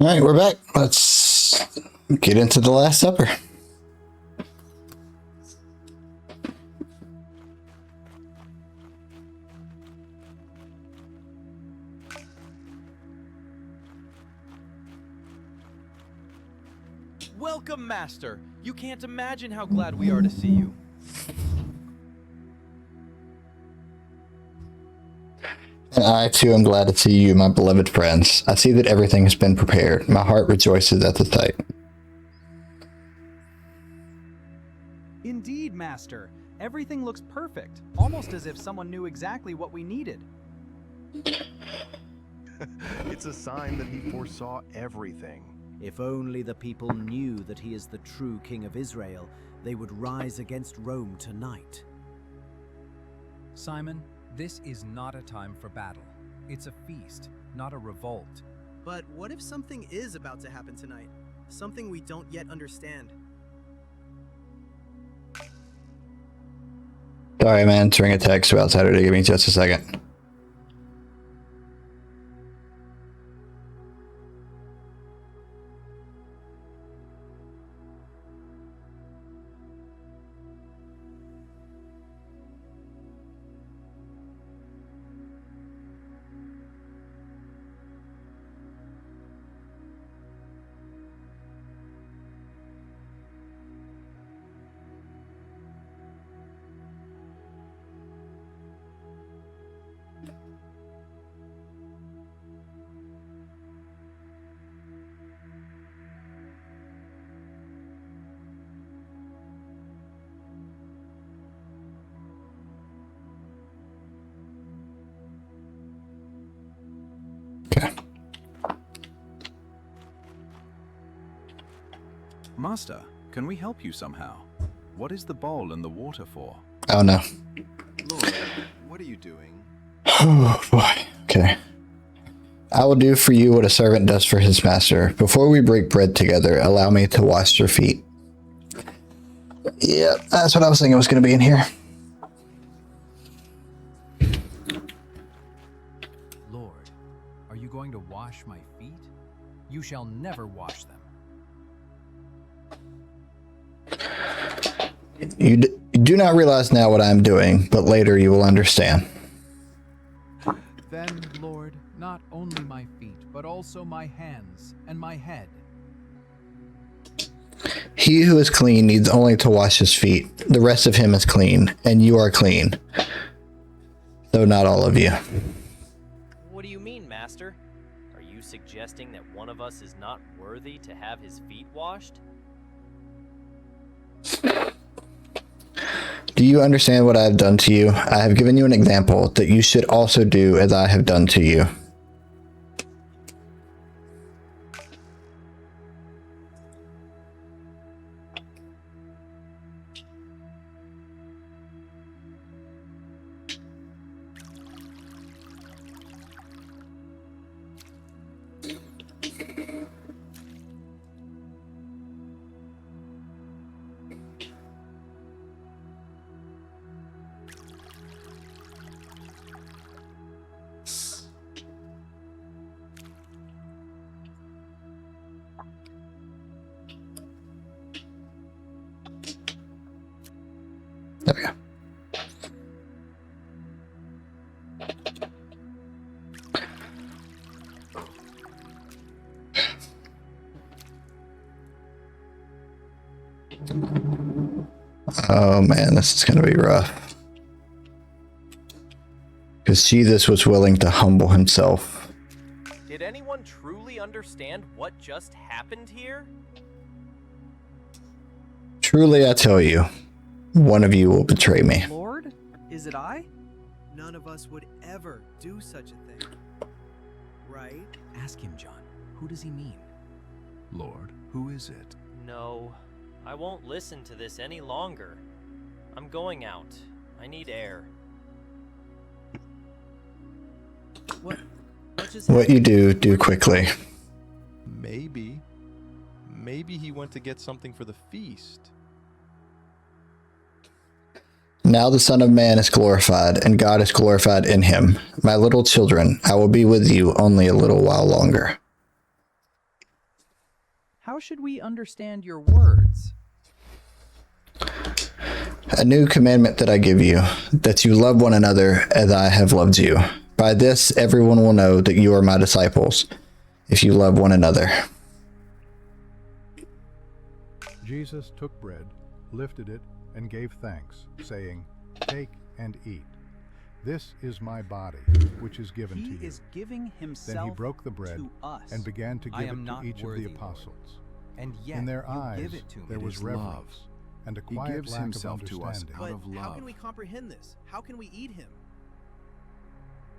All right, we're back. Let's get into the Last Supper. Welcome, Master. You can't imagine how glad we are to see you. And I, too, am glad to see you, my beloved friends. I see that everything has been prepared. My heart rejoices at the sight. Indeed, Master. Everything looks perfect, almost as if someone knew exactly what we needed. It's a sign that he foresaw everything. If only the people knew that he is the true King of Israel, they would rise against Rome tonight. Simon, this is not a time for battle. It's a feast, not a revolt. But what if something is about to happen tonight? Something we don't yet understand. Sorry, man. Answering a text about Saturday. Give me just a second. Master, can we help you somehow? What is the bowl and the water for? Oh, no. Lord, what are you doing? Oh, boy. Okay. I will do for you what a servant does for his master. Before we break bread together, allow me to wash your feet. Yeah, that's what I was thinking was going to be in here. Lord, are you going to wash my feet? You shall never wash them. You do not realize now what I am doing, but later you will understand. Then, Lord, not only my feet, but also my hands and my head. He who is clean needs only to wash his feet. The rest of him is clean, and you are clean. Though not all of you. What do you mean, Master? Are you suggesting that one of us is not worthy to have his feet washed? Do you understand what I have done to you? I have given you an example that you should also do as I have done to you. There we go. Oh man, this is going to be rough. Because Jesus was willing to humble himself. Did anyone truly understand what just happened here? Truly, I tell you, one of you will betray me. Lord, is it I? None of us would ever do such a thing. Right? Ask him, John. Who does he mean? Lord, who is it? No, I won't listen to this any longer. I'm going out. I need air. What you do quickly. Maybe he went to get something for the feast. Now the Son of Man is glorified, and God is glorified in him. My little children, I will be with you only a little while longer. How should we understand your words? A new commandment that I give you, that you love one another as I have loved you. By this, everyone will know that you are my disciples, if you love one another. Jesus took bread, lifted it, and gave thanks, saying, "Take and eat. This is my body, which is given to you." He is giving himself Then he broke the bread to us. and began to I give am it not to each of worthy, the Lord. apostles. And yet In their you eyes give it to me. there It was is reverence love. and a He quiet gives lack himself of to us understanding. out of How love. can we comprehend this? How can we eat him?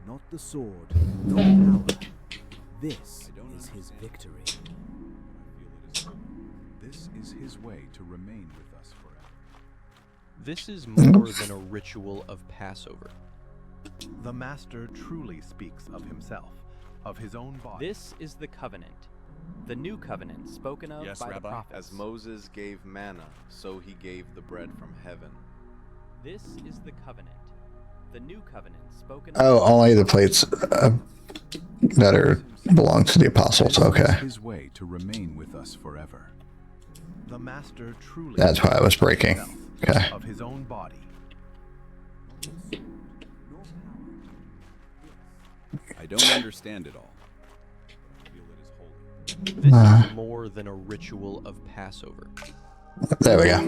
Not the sword, not power. This is his victory. This is his way to remain with us forever. This is more than a ritual of Passover. The Master truly speaks of himself, of his own body. This is the covenant, the new covenant spoken of Yes, by the Rabbi. prophets. As Moses gave manna, so he gave the bread from heaven. This is the covenant, the new covenant spoken Oh, of. only the plates that belong to the apostles. This Okay. is his way to remain with us forever. The Master truly That's why I was speaks of breaking. himself, Okay. of his own body. I don't understand it all. I feel it is holy. This is more than a ritual of Passover. There we go.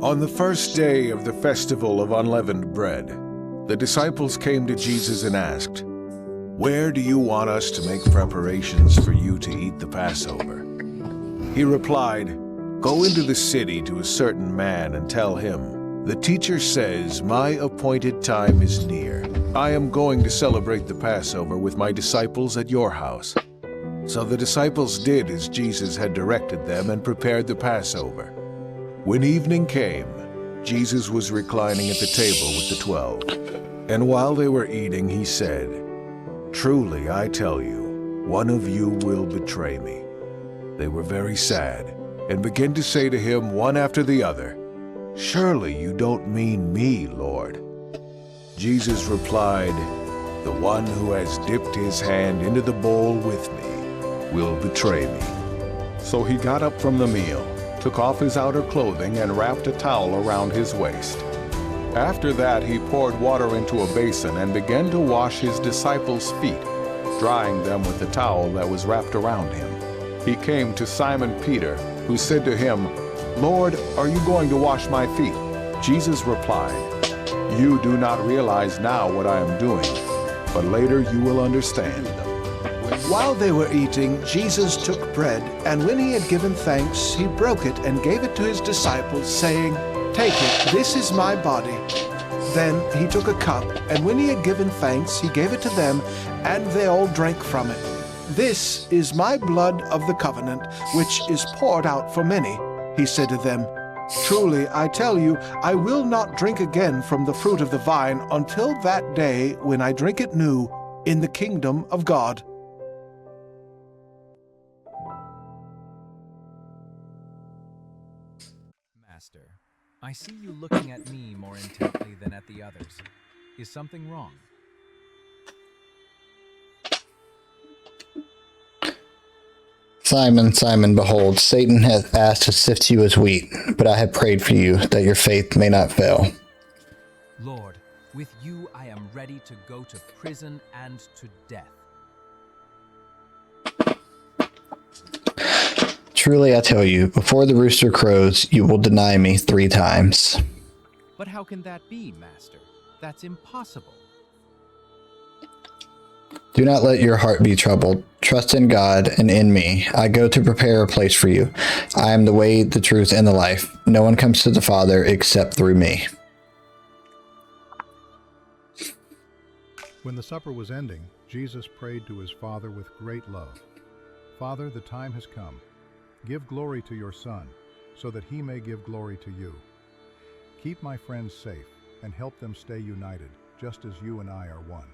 On the first day of the festival of unleavened bread, the disciples came to Jesus and asked, "Where do you want us to make preparations for you to eat the Passover?" He replied, "Go into the city to a certain man and tell him, 'The teacher says, my appointed time is near. I am going to celebrate the Passover with my disciples at your house.'" So the disciples did as Jesus had directed them and prepared the Passover. When evening came, Jesus was reclining at the table with the 12. And while they were eating, he said, "Truly, I tell you, one of you will betray me." They were very sad and began to say to him one after the other, "Surely you don't mean me, Lord." Jesus replied, "The one who has dipped his hand into the bowl with me will betray me." So he got up from the meal, took off his outer clothing, and wrapped a towel around his waist. After that, he poured water into a basin and began to wash his disciples' feet, drying them with the towel that was wrapped around him. He came to Simon Peter, who said to him, "Lord, are you going to wash my feet?" Jesus replied, "You do not realize now what I am doing, but later you will understand." While they were eating, Jesus took bread, and when he had given thanks, he broke it and gave it to his disciples, saying, "Take it, this is my body." Then he took a cup, and when he had given thanks, he gave it to them, and they all drank from it. "This is my blood of the covenant, which is poured out for many," he said to them. "Truly, I tell you, I will not drink again from the fruit of the vine until that day when I drink it new in the kingdom of God." Master, I see you looking at me more intently than at the others. Is something wrong? Simon, Simon, behold, Satan hath asked to sift you as wheat, but I have prayed for you, that your faith may not fail. Lord, with you I am ready to go to prison and to death. Truly I tell you, before the rooster crows, you will deny me 3 times. But how can that be, Master? That's impossible. Do not let your heart be troubled. Trust in God and in me. I go to prepare a place for you. I am the way, the truth, and the life. No one comes to the Father except through me. When the supper was ending, Jesus prayed to his Father with great love. "Father, the time has come. Give glory to your Son, so that he may give glory to you. Keep my friends safe and help them stay united, just as you and I are one.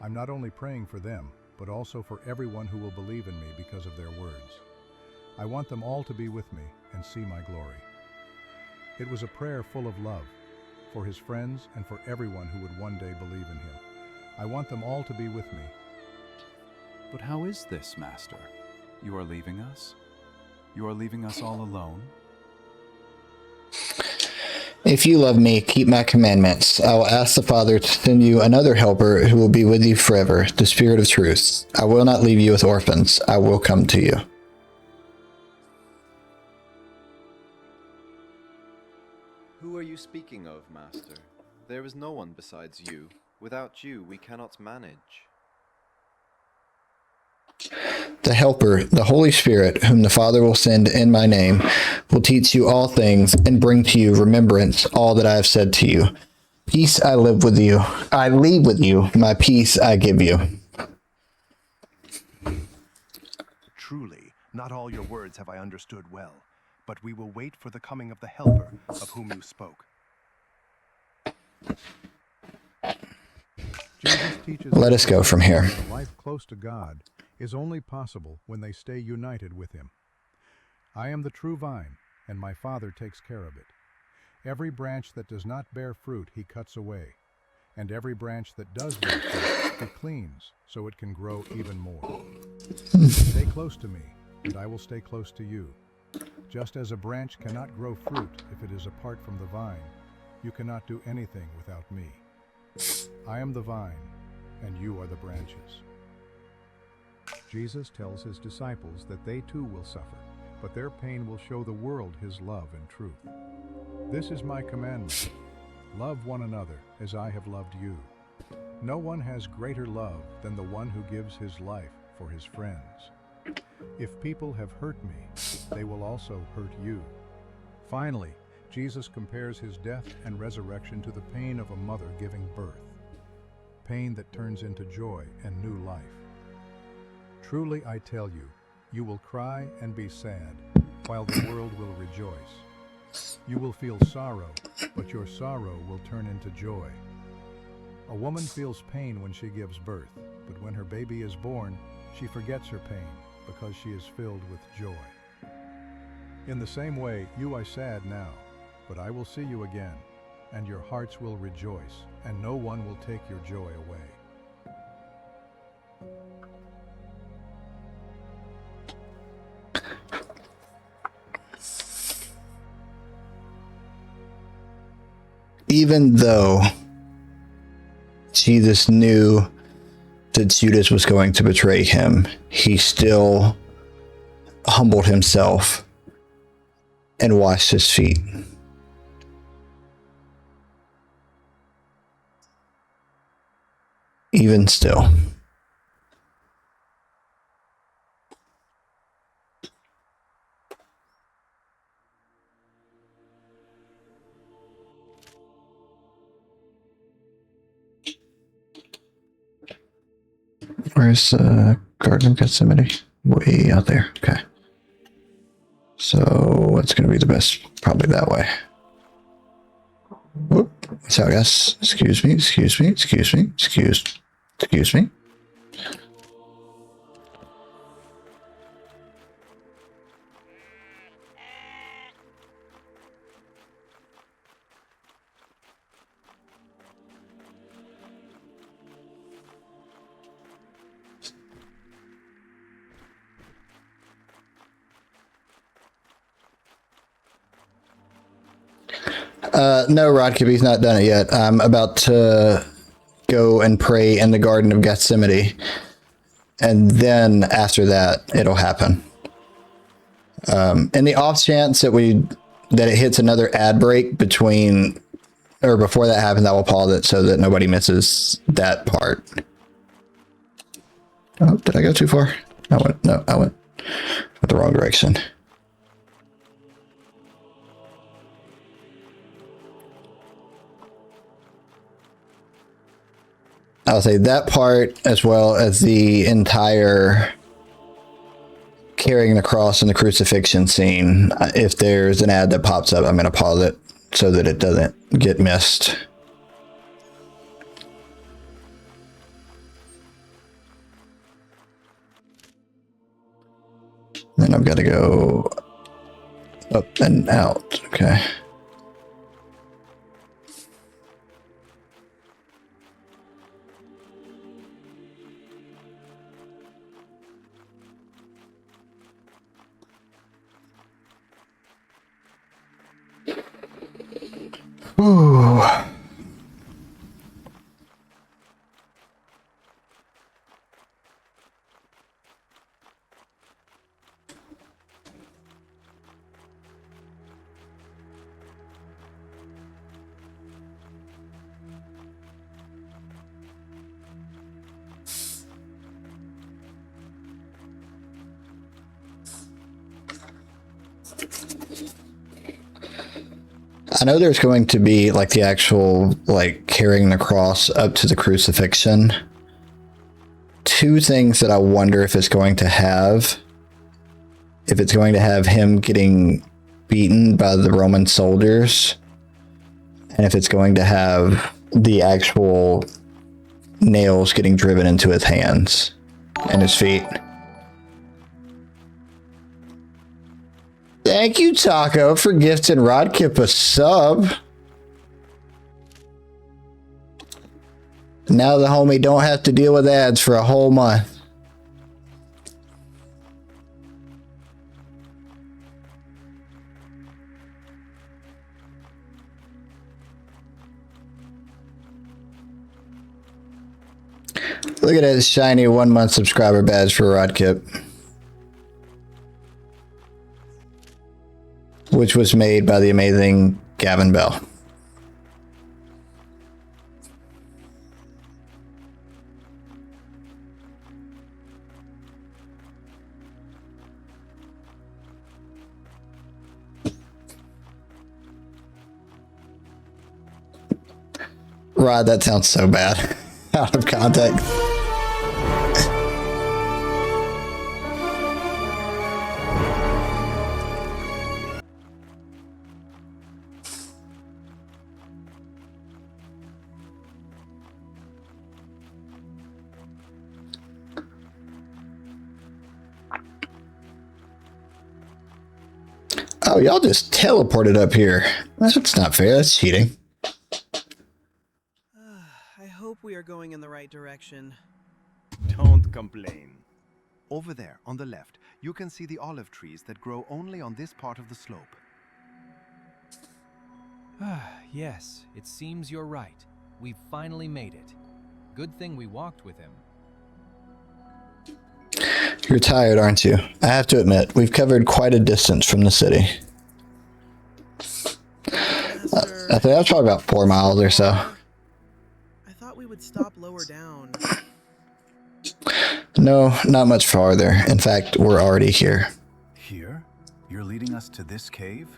I'm not only praying for them, but also for everyone who will believe in me because of their words. I want them all to be with me and see my glory." It was a prayer full of love, for his friends and for everyone who would one day believe in him. I want them all to be with me. But how is this, Master? You are leaving us? You are leaving us all alone? If you love me, keep my commandments. I will ask the Father to send you another helper who will be with you forever, the Spirit of truth. I will not leave you with orphans. I will come to you. Who are you speaking of, Master? There is no one besides you. Without you, we cannot manage. The Helper, the Holy Spirit, whom the Father will send in my name, will teach you all things and bring to you remembrance all that I have said to you. Peace I live with you. I leave with you. My peace I give you. Truly, not all your words have I understood well, but we will wait for the coming of the Helper of whom you spoke. Jesus teaches Let us go from here. that life close to God is only possible when they stay united with him. I am the true vine, and my Father takes care of it. Every branch that does not bear fruit he cuts away, and every branch that does bear fruit he cleans, so it can grow even more. Stay close to me, and I will stay close to you. Just as a branch cannot grow fruit if it is apart from the vine, you cannot do anything without me. I am the vine, and you are the branches. Jesus tells his disciples that they too will suffer, but their pain will show the world his love and truth. This is my commandment: love one another as I have loved you. No one has greater love than the one who gives his life for his friends. If people have hurt me, they will also hurt you. Finally, Jesus compares his death and resurrection to the pain of a mother giving birth, pain that turns into joy and new life. Truly I tell you, you will cry and be sad, while the world will rejoice. You will feel sorrow, but your sorrow will turn into joy. A woman feels pain when she gives birth, but when her baby is born, she forgets her pain because she is filled with joy. In the same way, you are sad now, but I will see you again, and your hearts will rejoice, and no one will take your joy away. Even though Jesus knew that Judas was going to betray him, he still humbled himself and washed his feet. Even still. Where's the Garden of Gethsemane? Way out there. Okay. So what's going to be the best? Probably that way. Whoop. So I guess, excuse me. No, Rodkibby's not done it yet. I'm about to go and pray in the Garden of Gethsemane, and then after that, it'll happen. In the off chance that it hits another ad break between or before that happens, I will pause it so that nobody misses that part. Oh, did I go too far? I went the wrong direction. I'll say that part as well as the entire carrying the cross and the crucifixion scene. If there's an ad that pops up, I'm going to pause it so that it doesn't get missed. Then I've got to go up and out. Okay. Ooh. I know there's going to be like the actual like carrying the cross up to the crucifixion. Two things that I wonder if it's going to have. If it's going to have him getting beaten by the Roman soldiers, and if it's going to have the actual nails getting driven into his hands and his feet. Thank you, Taco, for gifting Rodkip a sub. Now the homie don't have to deal with ads for a whole month. Look at that shiny 1 month subscriber badge for Rodkip, which was made by the amazing Gavin Bell. Rod, that sounds so bad. Out of context. Oh, y'all just teleported up here. That's not fair. That's cheating. I hope we are going in the right direction. Don't complain. Over there, on the left, you can see the olive trees that grow only on this part of the slope. Yes, it seems you're right. We've finally made it. Good thing we walked with him. You're tired, aren't you? I have to admit, we've covered quite a distance from the city. I think that's probably about 4 miles or so. I thought we would stop lower down. No, not much farther. In fact, we're already here. Here? You're leading us to this cave?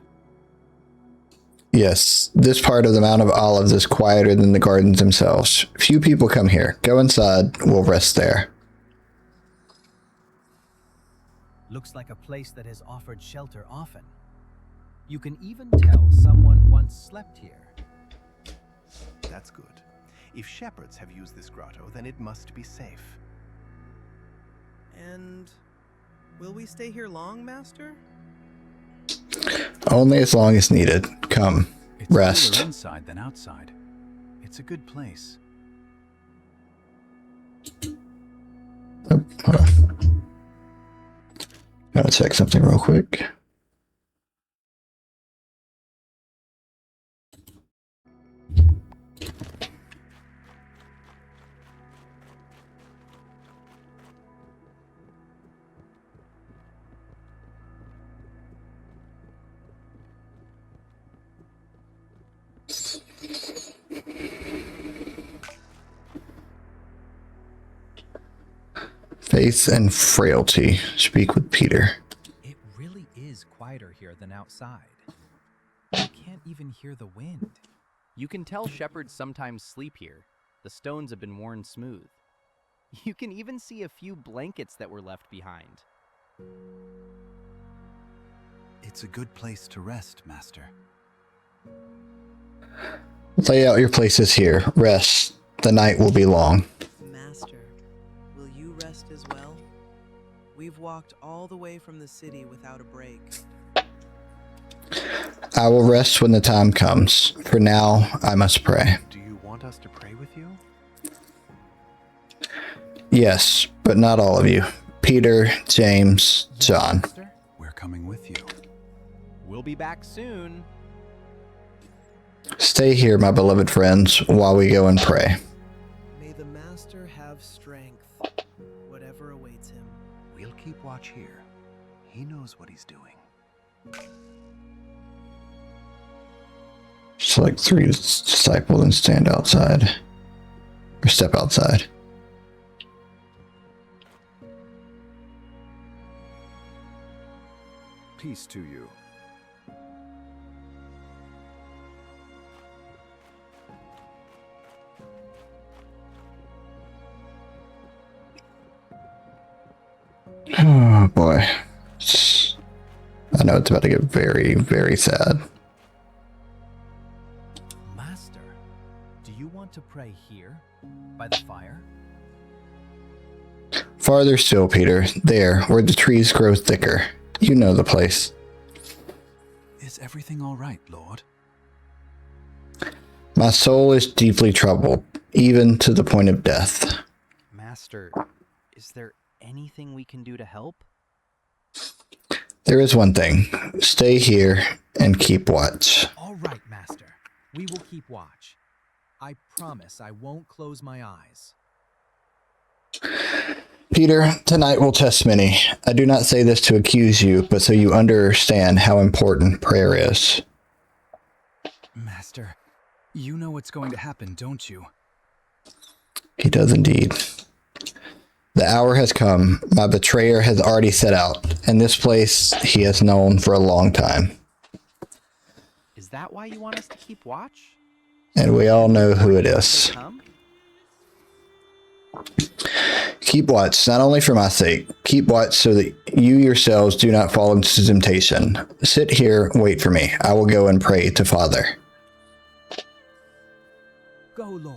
Yes, this part of the Mount of Olives is quieter than the gardens themselves. Few people come here. Go inside, we'll rest there. Looks like a place that has offered shelter often. You can even tell someone once slept here. That's good. If shepherds have used this grotto, then it must be safe. And will we stay here long, Master? Only as long as needed. Come, It's rest. cooler inside than outside. It's a good place. Oh, hold on. Gotta check something real quick. Faith and frailty. Speak with Peter. It really is quieter here than outside. You can't even hear the wind. You can tell shepherds sometimes sleep here. The stones have been worn smooth. You can even see a few blankets that were left behind. It's a good place to rest, Master. Lay out your places here. Rest. The night will be long. Master, will you rest as well? We've walked all the way from the city without a break. I will rest when the time comes. For now, I must pray. Do you want us to pray with you? Yes, but not all of you. Peter, James, John. We're coming with you. We'll be back soon. Stay here, my beloved friends, while we go and pray. May the Master have strength, whatever awaits him. We'll keep watch here. He knows what he's doing. Select 3 disciples and stand outside. Or step outside. Peace to you. Oh boy. I know it's about to get very, very sad. Master, do you want to pray here, by the fire? Farther still, Peter. There, where the trees grow thicker. You know the place. Is everything all right, Lord? My soul is deeply troubled, even to the point of death. Master, is there anything we can do to help? There is one thing. Stay here and keep watch. All right, Master. We will keep watch. I promise I won't close my eyes. Peter, tonight will test many. I do not say this to accuse you, but so you understand how important prayer is. Master, you know what's going to happen, don't you? He does indeed. The hour has come. My betrayer has already set out, and this place he has known for a long time. Is that why you want us to keep watch? And we all know who it is. Keep watch, not only for my sake. Keep watch so that you yourselves do not fall into temptation. Sit here, wait for me. I will go and pray to Father. Go, Lord.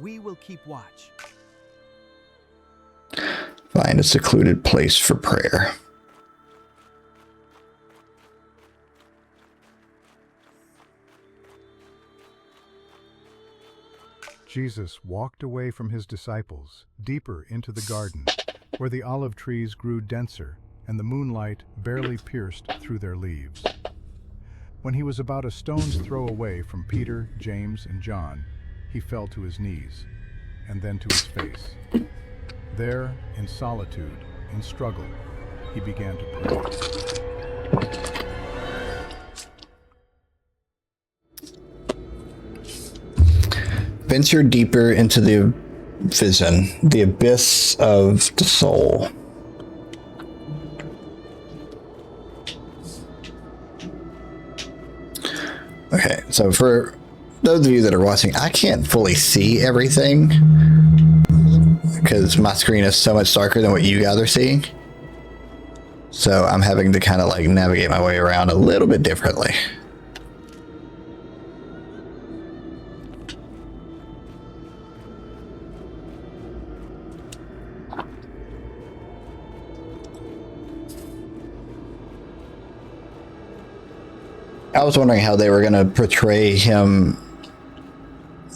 We will keep watch. Find a secluded place for prayer. Jesus walked away from his disciples, deeper into the garden, where the olive trees grew denser and the moonlight barely pierced through their leaves. When he was about a stone's throw away from Peter, James, and John, he fell to his knees, and then to his face. There, in solitude, in struggle, he began to pray. Venture deeper into the vision, the abyss of the soul. Okay, so for those of you that are watching, I can't fully see everything because my screen is so much darker than what you guys are seeing. So I'm having to kind of like navigate my way around a little bit differently. I was wondering how they were going to portray him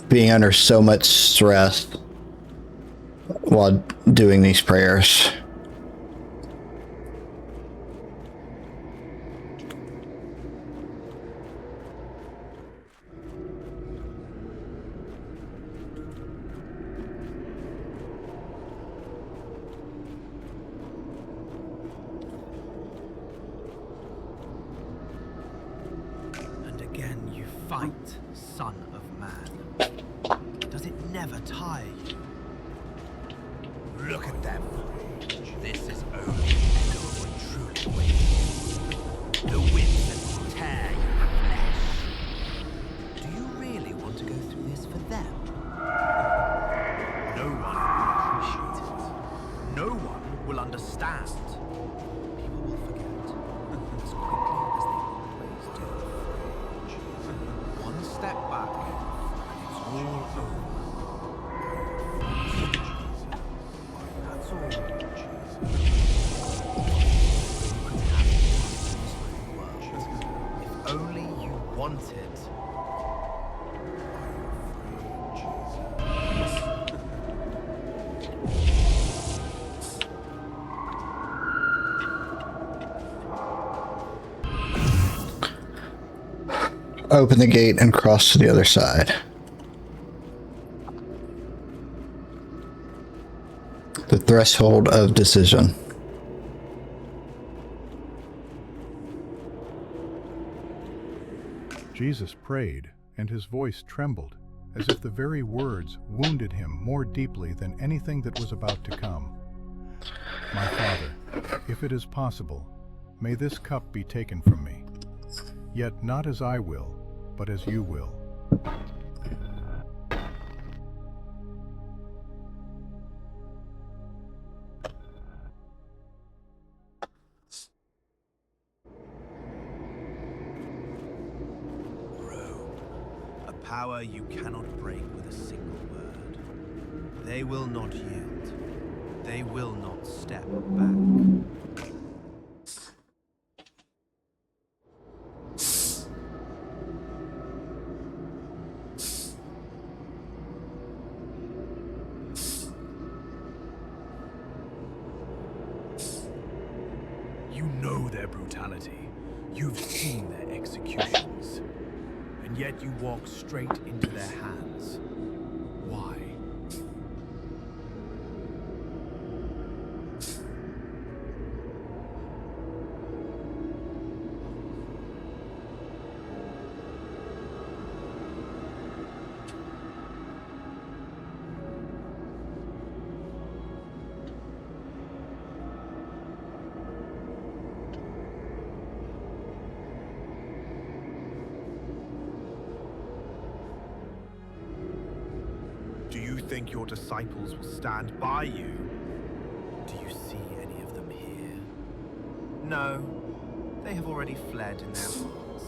being under so much stress while doing these prayers. Fight, son of man. Does it never tire you? Look at them. This is only the echo of what truly waits. The winds that will tear your flesh. Do you really want to go through this for them? No one will appreciate it. No one will understand. People will forget as quickly as they always do. One step back, and it's all over. That's all. If only you wanted. open the gate and cross to the other side. The threshold of decision. Jesus prayed, and his voice trembled, as if the very words wounded him more deeply than anything that was about to come. My Father, if it is possible, may this cup be taken from me. Yet not as I will, but as you will. A power you cannot break with a single word. They will not yield. They will not step back. You know their brutality. You've seen their executions. And yet you walk straight into their hands. Why? Do you think your disciples will stand by you? Do you see any of them here? No, they have already fled in their hearts.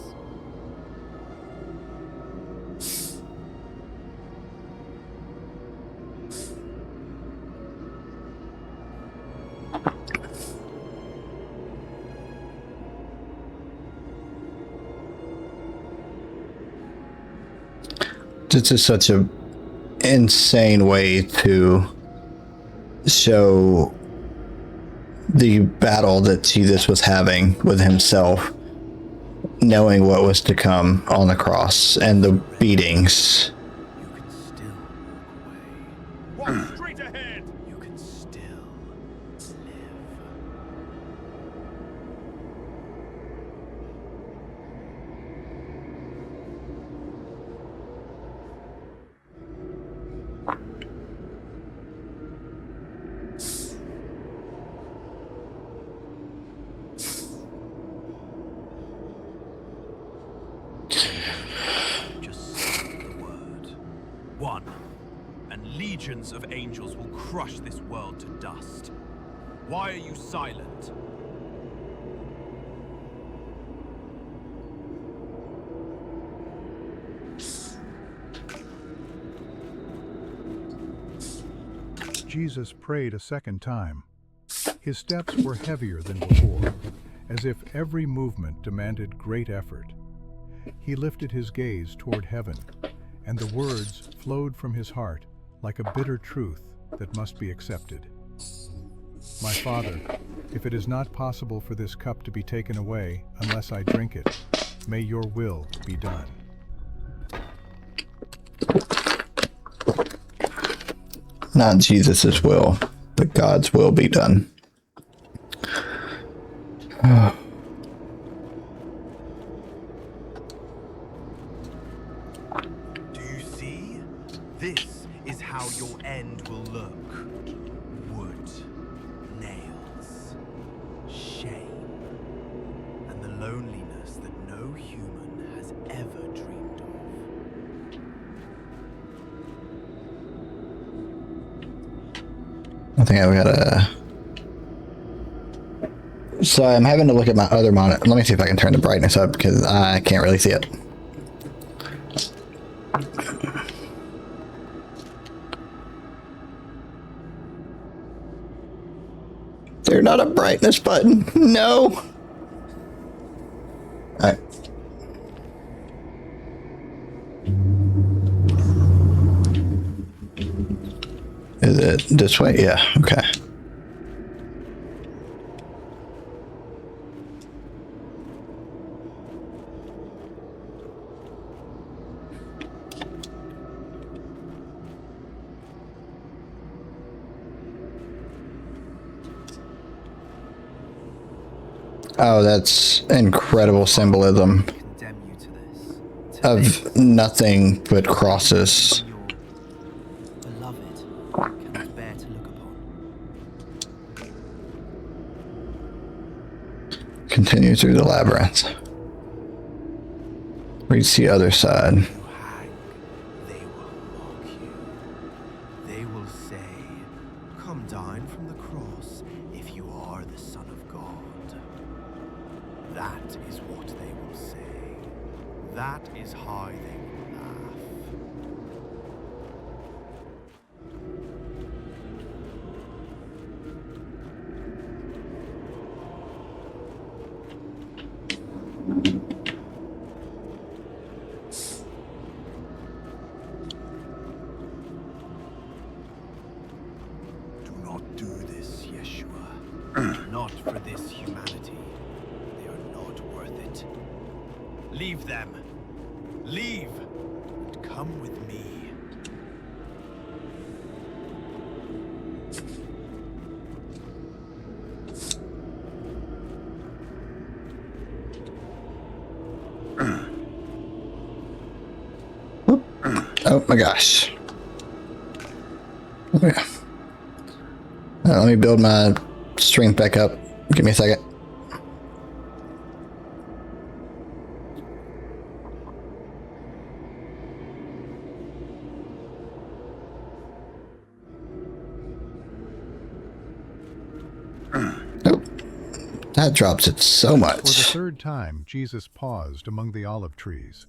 This is such a insane way to show the battle that Jesus was having with himself, knowing what was to come on the cross and the beatings. Walk straight ahead! You can still live. Just say the word. One, and legions of angels will crush this world to dust. Why are you silent? Jesus prayed a second time. His steps were heavier than before, as if every movement demanded great effort. He lifted his gaze toward heaven, and the words flowed from his heart like a bitter truth that must be accepted. My Father, if it is not possible for this cup to be taken away unless I drink it, may your will be done. Not Jesus' will, but God's will be done. Do you see? This is how your end will look. Wood, nails, shame, and the loneliness that no human has ever dreamed of. I think I've got a... So I'm having to look at my other monitor. Let me see if I can turn the brightness up because I can't really see it. There's not a brightness button. No. Alright. Is it this way? Yeah, okay. Oh, that's incredible symbolism of nothing but crosses. Beloved cannot bear to look upon. Continue through the labyrinth. Reach the other side. They will say, "Come down from the cross if you are the Son of God." That is what they will say. That is how they will laugh. Do this, Yeshua. Not for this humanity. They are not worth it. Leave them. Leave and come with me. Oh my gosh. Yeah. Let me build my strength back up. Give me a second. Oh, that drops it so much. For the third time, Jesus paused among the olive trees.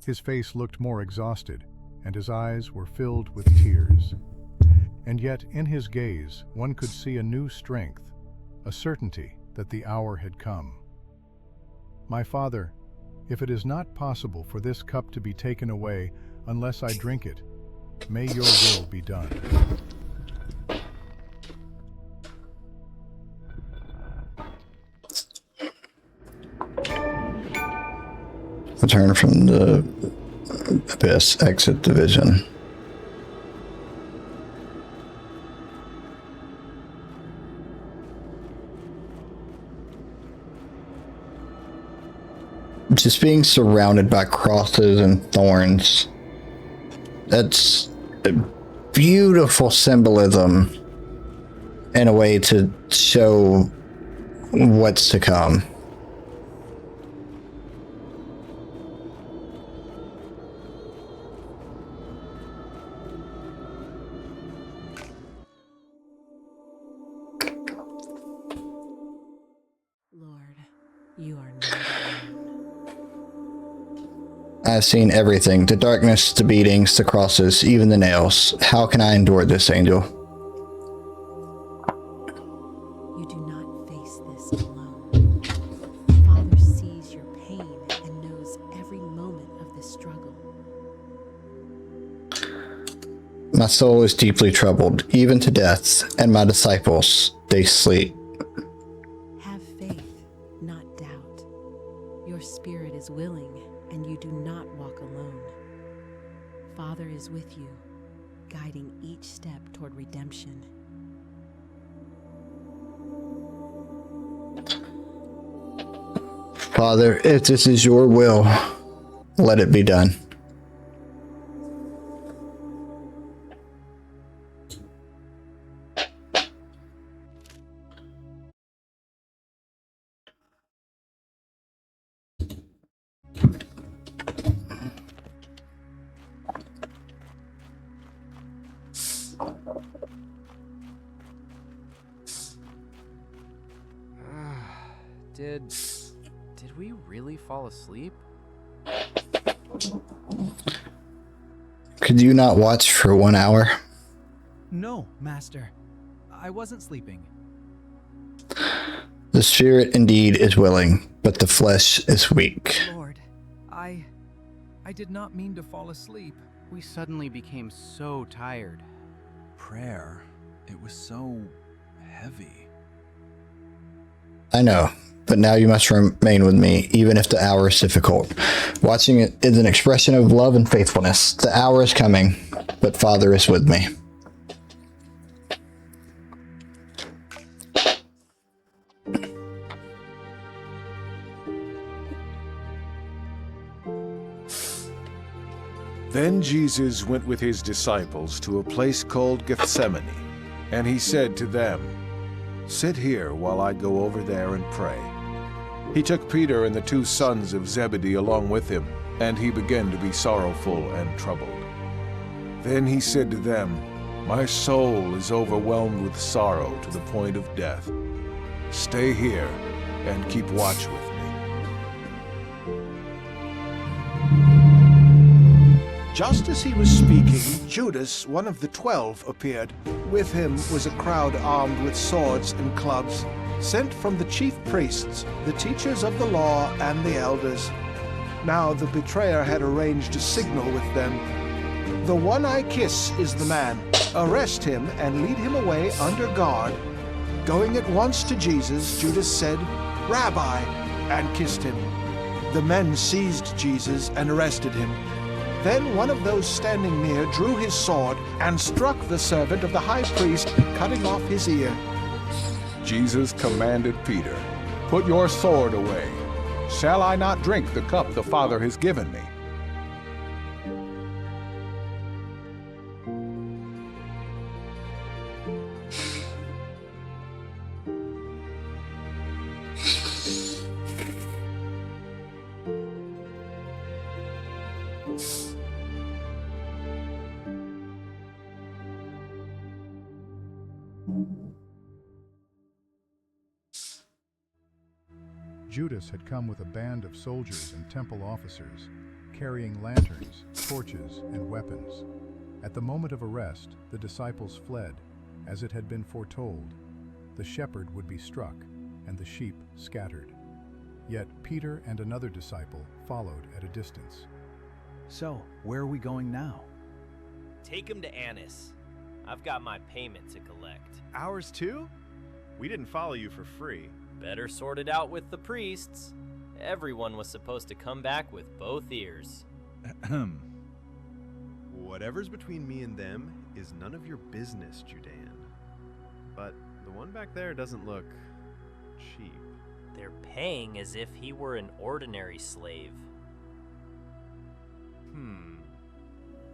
His face looked more exhausted, and his eyes were filled with tears. And yet, in his gaze, one could see a new strength, a certainty that the hour had come. My Father, if it is not possible for this cup to be taken away unless I drink it, may your will be done. Return from the abyss, exit the vision. Just being surrounded by crosses and thorns. That's a beautiful symbolism in a way to show what's to come. Lord, you are not alone. I've seen everything, the darkness, the beatings, the crosses, even the nails. How can I endure this, angel? You do not face this alone. Father sees your pain and knows every moment of this struggle. My soul is deeply troubled, even to death, and my disciples, they sleep. Have faith, not doubt. Your spirit is willing, and you do not walk alone. Father is with you, guiding each step toward redemption. Father, if this is your will, let it be done. Did we really fall asleep? Could you not watch for 1 hour? No, Master. I wasn't sleeping. The spirit indeed is willing, but the flesh is weak. Lord, I did not mean to fall asleep. We suddenly became so tired. Prayer, it was so heavy. I know, but now you must remain with me, even if the hour is difficult. Watching it is an expression of love and faithfulness. The hour is coming, but Father is with me. Then Jesus went with his disciples to a place called Gethsemane, and he said to them, "Sit here while I go over there and pray." He took Peter and the 2 sons of Zebedee along with him, and he began to be sorrowful and troubled. Then he said to them, "My soul is overwhelmed with sorrow to the point of death. Stay here and keep watch with me." Just as he was speaking, Judas, one of the 12, appeared. With him was a crowd armed with swords and clubs, sent from the chief priests, the teachers of the law, and the elders. Now the betrayer had arranged a signal with them. "The one I kiss is the man. Arrest him and lead him away under guard." Going at once to Jesus, Judas said, "Rabbi," and kissed him. The men seized Jesus and arrested him. Then one of those standing near drew his sword and struck the servant of the high priest, cutting off his ear. Jesus commanded Peter, "Put your sword away. Shall I not drink the cup the Father has given me?" Judas had come with a band of soldiers and temple officers, carrying lanterns, torches, and weapons. At the moment of arrest, the disciples fled, as it had been foretold. The shepherd would be struck, and the sheep scattered. Yet Peter and another disciple followed at a distance. So, where are we going now? Take him to Annas. I've got my payment to collect. Ours too? We didn't follow you for free. Better sort it out with the priests. Everyone was supposed to come back with both ears. Whatever's between me and them is none of your business, Judean. But the one back there doesn't look cheap. They're paying as if he were an ordinary slave.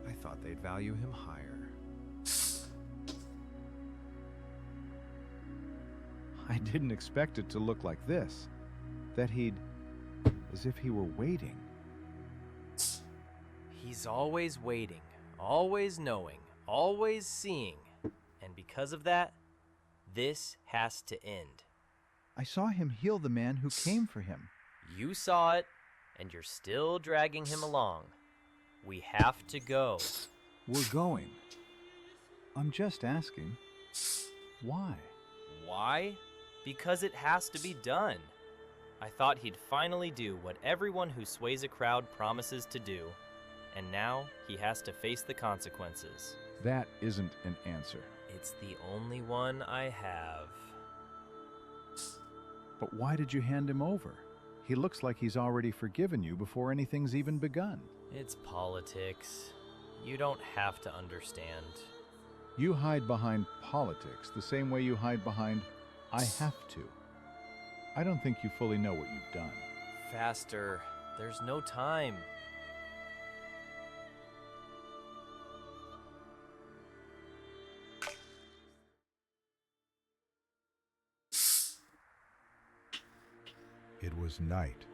I thought they'd value him higher. I didn't expect it to look like this. That as if he were waiting. He's always waiting, always knowing, always seeing. And because of that, this has to end. I saw him heal the man who came for him. You saw it, and you're still dragging him along. We have to go. We're going. I'm just asking, why? Why? Because it has to be done. I thought he'd finally do what everyone who sways a crowd promises to do, and now he has to face the consequences. That isn't an answer. It's the only one I have. But why did you hand him over? He looks like he's already forgiven you before anything's even begun. It's politics. You don't have to understand. You hide behind politics the same way you hide behind, "I have to." I don't think you fully know what you've done. Faster. There's no time. It was night,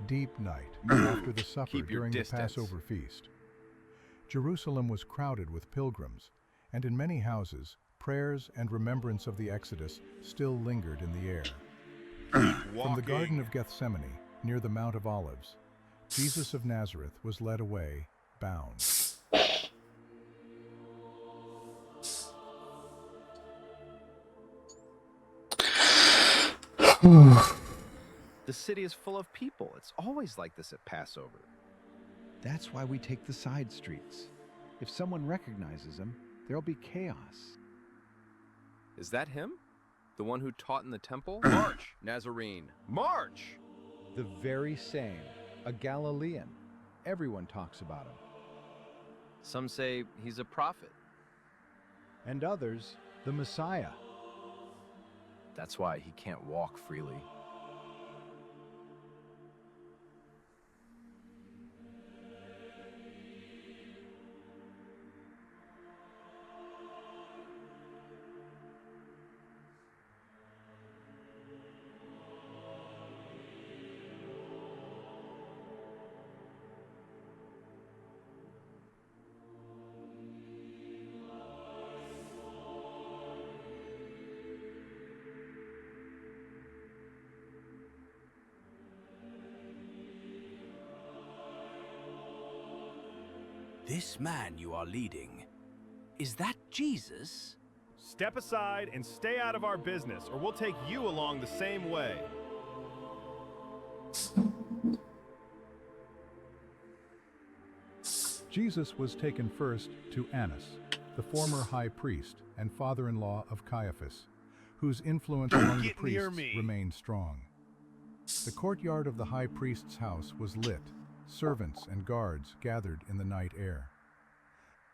deep night, after the supper during the Passover feast. Jerusalem was crowded with pilgrims, and in many houses, prayers and remembrance of the Exodus still lingered in the air. From the Garden of Gethsemane, near the Mount of Olives, Jesus of Nazareth was led away, bound. The city is full of people. It's always like this at Passover. That's why we take the side streets. If someone recognizes him, there'll be chaos. Is that him? The one who taught in the temple? March, Nazarene! March! The very same, a Galilean. Everyone talks about him. Some say he's a prophet. And others, the Messiah. That's why he can't walk freely. This man you are leading, is that Jesus? Step aside and stay out of our business, or we'll take you along the same way. Jesus was taken first to Annas, the former high priest and father-in-law of Caiaphas, whose influence among the priests remained strong. The courtyard of the high priest's house was lit, servants and guards gathered in the night air.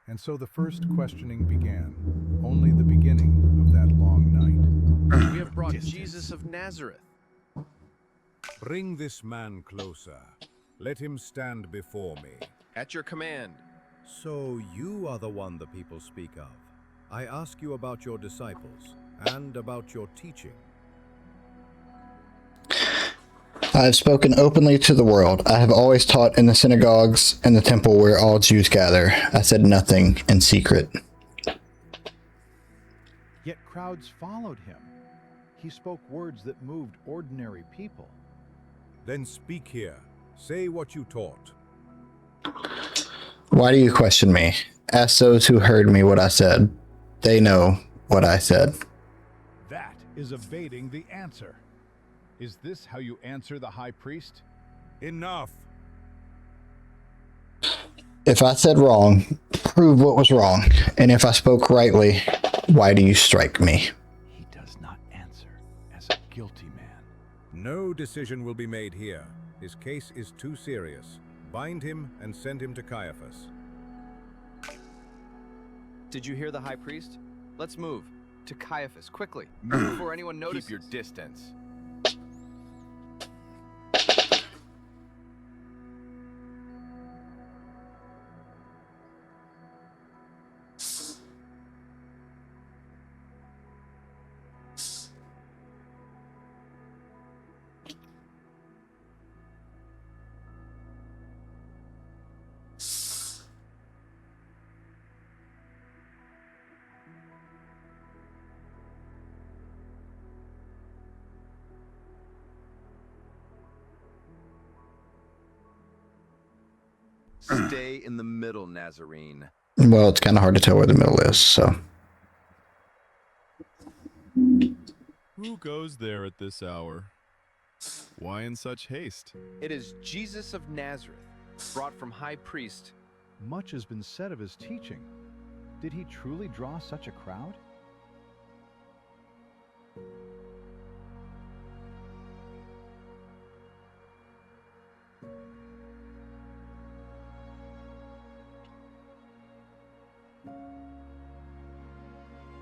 And so the first questioning began, only the beginning of that long night. We have brought Jesus of Nazareth. Bring this man closer. Let him stand before me. At your command. So you are the one the people speak of. I ask you about your disciples and about your teaching. I have spoken openly to the world. I have always taught in the synagogues and the temple where all Jews gather. I said nothing in secret. Yet crowds followed him. He spoke words that moved ordinary people. Then speak here. Say what you taught. Why do you question me? Ask those who heard me what I said. They know what I said. That is evading the answer. Is this how you answer the high priest? Enough. If I said wrong, prove what was wrong. And if I spoke rightly, why do you strike me? He does not answer as a guilty man. No decision will be made here. His case is too serious. Bind him and send him to Caiaphas. Did you hear the high priest? Let's move. To Caiaphas, quickly, before anyone notices. Keep your distance. Stay in the middle, Nazarene. Well, it's kind of hard to tell where the middle is, so. Who goes there at this hour? Why in such haste? It is Jesus of Nazareth, brought from high priest. Much has been said of his teaching. Did he truly draw such a crowd?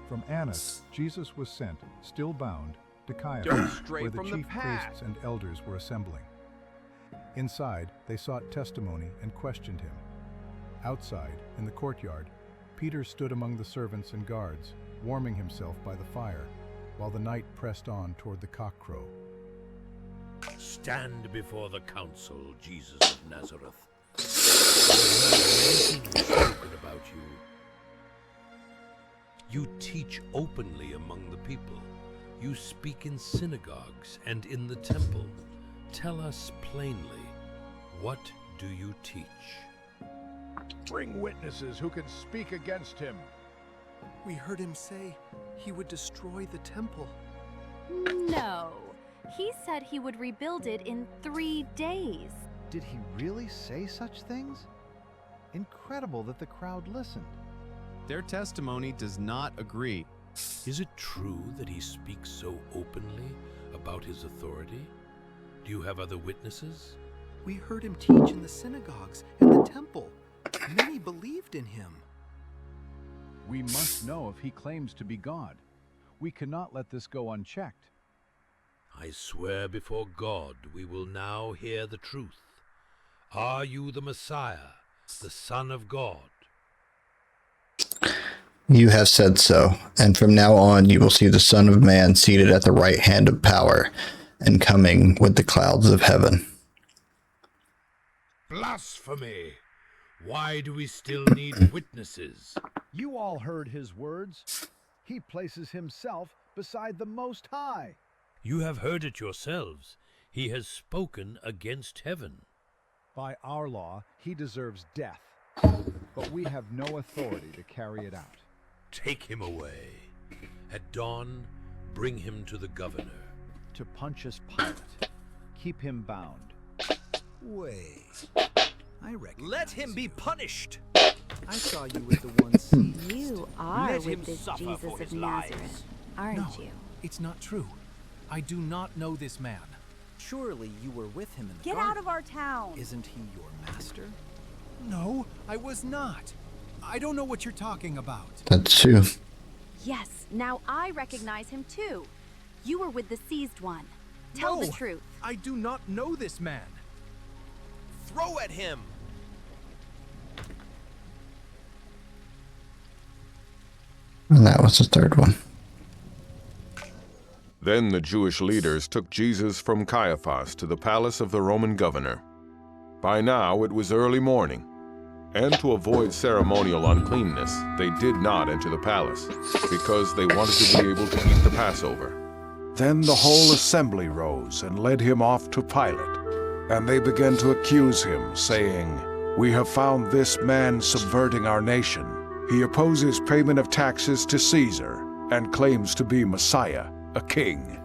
From Annas, Jesus was sent, still bound, to Don't Caiaphas, stray where the from the chief path. priests and elders were assembling. Inside, they sought testimony and questioned him. Outside, in the courtyard, Peter stood among the servants and guards, warming himself by the fire, while the night pressed on toward the cockcrow. Stand before the council, Jesus of Nazareth. I have heard many things spoken about you. You teach openly among the people. You speak in synagogues and in the temple. Tell us plainly, what do you teach? Bring witnesses who can speak against him. We heard him say he would destroy the temple. No. He said he would rebuild it in 3 days. Did he really say such things? Incredible that the crowd listened. Their testimony does not agree. Is it true that he speaks so openly about his authority? Do you have other witnesses? We heard him teach in the synagogues and the temple. Many believed in him. We must know if he claims to be God. We cannot let this go unchecked. I swear before God we will now hear the truth. Are you the Messiah, the Son of God? You have said so, and from now on you will see the Son of Man seated at the right hand of power and coming with the clouds of heaven. Blasphemy! Why do we still need witnesses? You all heard his words. He places himself beside the Most High. You have heard it yourselves. He has spoken against heaven. By our law, he deserves death. but we have no authority to carry it out. Take him away. At dawn, bring him to the governor. To Pontius Pilate. Keep him bound. Wait. I reckon. Let him be punished! I saw you with the one seed. You are Let him with this suffer Jesus for his of Nazareth, lies. aren't No, you? it's not true. I do not know this man. Surely you were with him in the Get garden. out of our town! Isn't he your master? No, I was not. I don't know what you're talking about. That's true. Yes, now I recognize him too. You were with the seized one. Tell the No, truth. I do not know this man. Throw at him! And that was the third one. Then the Jewish leaders took Jesus from Caiaphas to the palace of the Roman governor. By now it was early morning, and to avoid ceremonial uncleanness, they did not enter the palace, because they wanted to be able to keep the Passover. Then the whole assembly rose and led him off to Pilate. And they began to accuse him, saying, "We have found this man subverting our nation. He opposes payment of taxes to Caesar and claims to be Messiah, a king."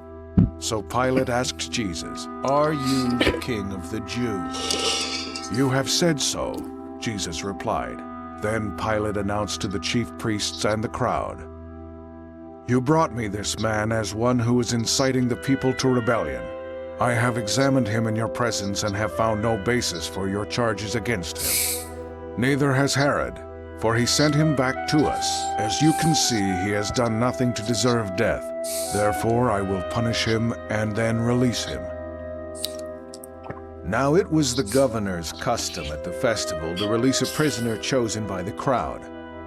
So Pilate asked Jesus, "Are you the king of the Jews?" "You have said so," Jesus replied. Then Pilate announced to the chief priests and the crowd, "You brought me this man as one who is inciting the people to rebellion. I have examined him in your presence and have found no basis for your charges against him. Neither has Herod, for he sent him back to us. As you can see, he has done nothing to deserve death. Therefore I will punish him and then release him." Now it was the governor's custom at the festival to release a prisoner chosen by the crowd.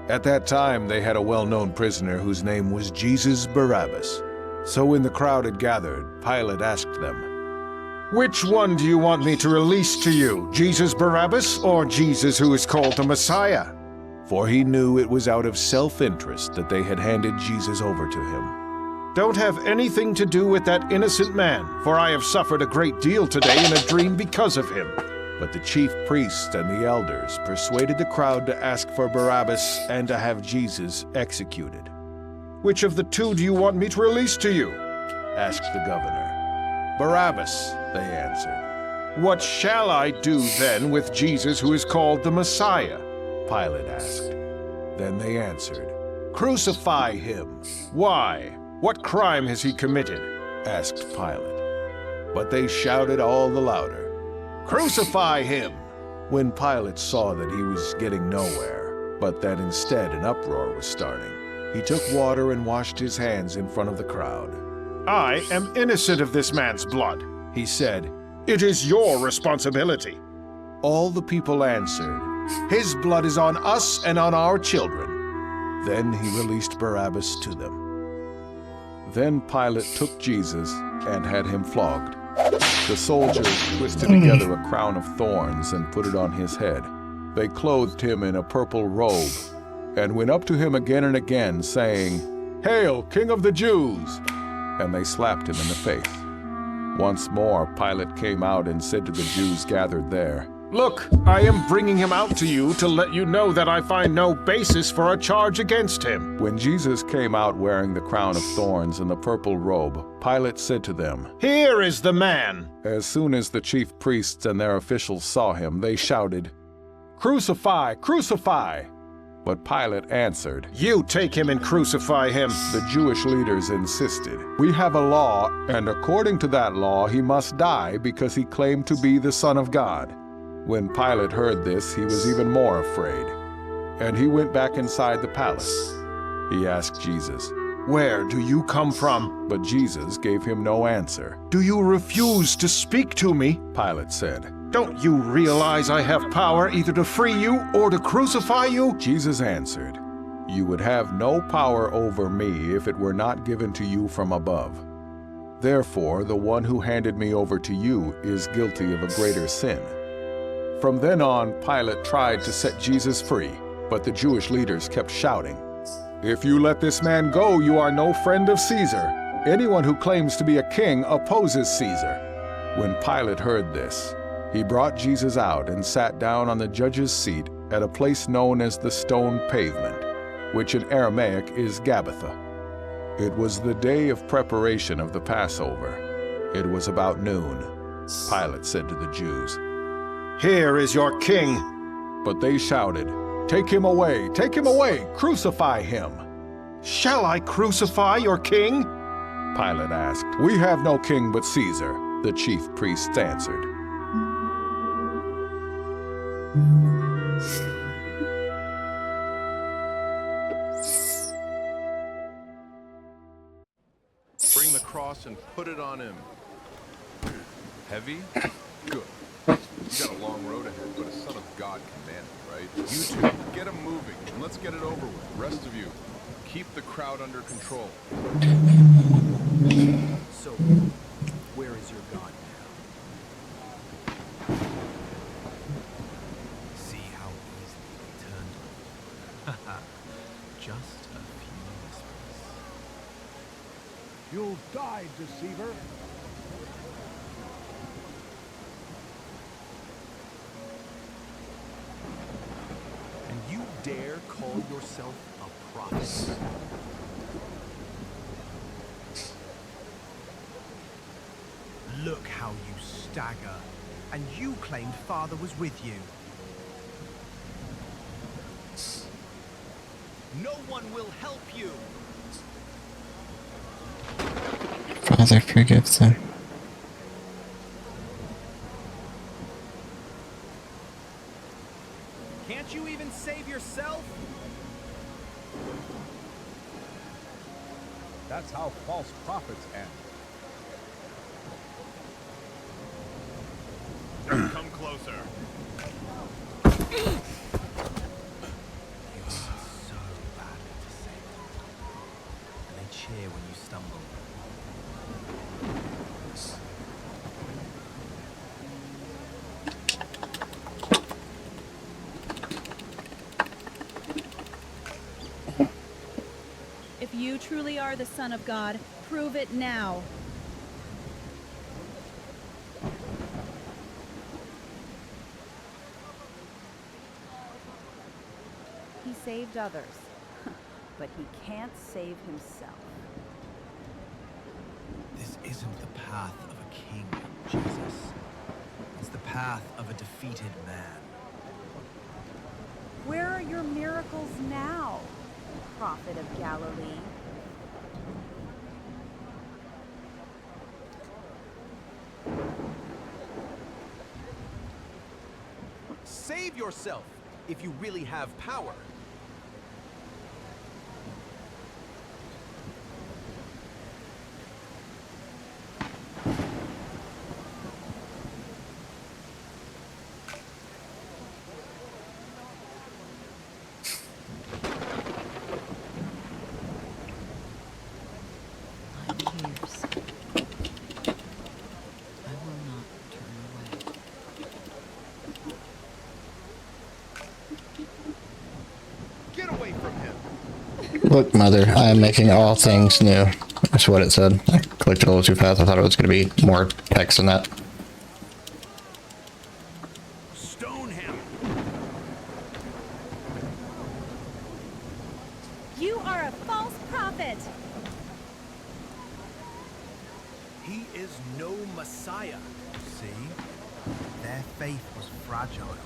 At that time they had a well-known prisoner whose name was Jesus Barabbas. So when the crowd had gathered, Pilate asked them, "Which one do you want me to release to you, Jesus Barabbas or Jesus who is called the Messiah?" For he knew it was out of self-interest that they had handed Jesus over to him. "Don't have anything to do with that innocent man, for I have suffered a great deal today in a dream because of him." But the chief priests and the elders persuaded the crowd to ask for Barabbas and to have Jesus executed. "Which of the two do you want me to release to you?" asked the governor. "Barabbas," they answered. "What shall I do then with Jesus who is called the Messiah?" Pilate asked. Then they answered, "Crucify him." "Why? What crime has he committed?" asked Pilate. But they shouted all the louder, "Crucify him!" When Pilate saw that he was getting nowhere, but that instead an uproar was starting, he took water and washed his hands in front of the crowd. "I am innocent of this man's blood," he said. "It is your responsibility." All the people answered, "His blood is on us and on our children." Then he released Barabbas to them. Then Pilate took Jesus and had him flogged. The soldiers twisted together a crown of thorns and put it on his head. They clothed him in a purple robe and went up to him again and again, saying, "Hail, King of the Jews!" And they slapped him in the face. Once more Pilate came out and said to the Jews gathered there, "Look, I am bringing him out to you to let you know that I find no basis for a charge against him." When Jesus came out wearing the crown of thorns and the purple robe, Pilate said to them, "Here is the man!" As soon as the chief priests and their officials saw him, they shouted, "Crucify! Crucify!" But Pilate answered, "You take him and crucify him." The Jewish leaders insisted, "We have a law, and according to that law he must die because he claimed to be the Son of God." When Pilate heard this, he was even more afraid, and he went back inside the palace. He asked Jesus, "Where do you come from?" But Jesus gave him no answer. "Do you refuse to speak to me?" Pilate said. "Don't you realize I have power either to free you or to crucify you?" Jesus answered, "You would have no power over me if it were not given to you from above. Therefore, the one who handed me over to you is guilty of a greater sin." From then on, Pilate tried to set Jesus free, but the Jewish leaders kept shouting, "If you let this man go, you are no friend of Caesar. Anyone who claims to be a king opposes Caesar." When Pilate heard this, he brought Jesus out and sat down on the judge's seat at a place known as the Stone Pavement, which in Aramaic is Gabbatha. It was the day of preparation of the Passover. It was about noon. Pilate said to the Jews, "Here is your king." But they shouted, take him away, crucify him." "Shall I crucify your king?" Pilate asked. "We have no king but Caesar," the chief priests answered. Bring the cross and put it on him. Heavy? Good. You got a long road ahead, but a son of God can manage, right? You two, get him moving, and let's get it over with. Rest of you, keep the crowd under control. So, where is your God now? See how easily they turned on you. Just a few whispers. You'll die, deceiver. And you dare call yourself a prophet? Look how you stagger. And you claimed Father was with you. No one will help you. Father forgives them. Can't you even save yourself? That's how false prophets end. Come closer. You are so badly disabled. And they cheer when you stumble. If you truly are the Son of God, prove it now. He saved others, but he can't save himself. This isn't the path of a king, Jesus. It's the path of a defeated man. Where are your miracles now, prophet of Galilee? Save yourself if you really have power. Look, Mother, I am making all things new. That's what it said. I clicked it a little too fast. I thought it was going to be more text than that. Stone him. You are a false prophet. He is no Messiah. See? Their faith was fragile.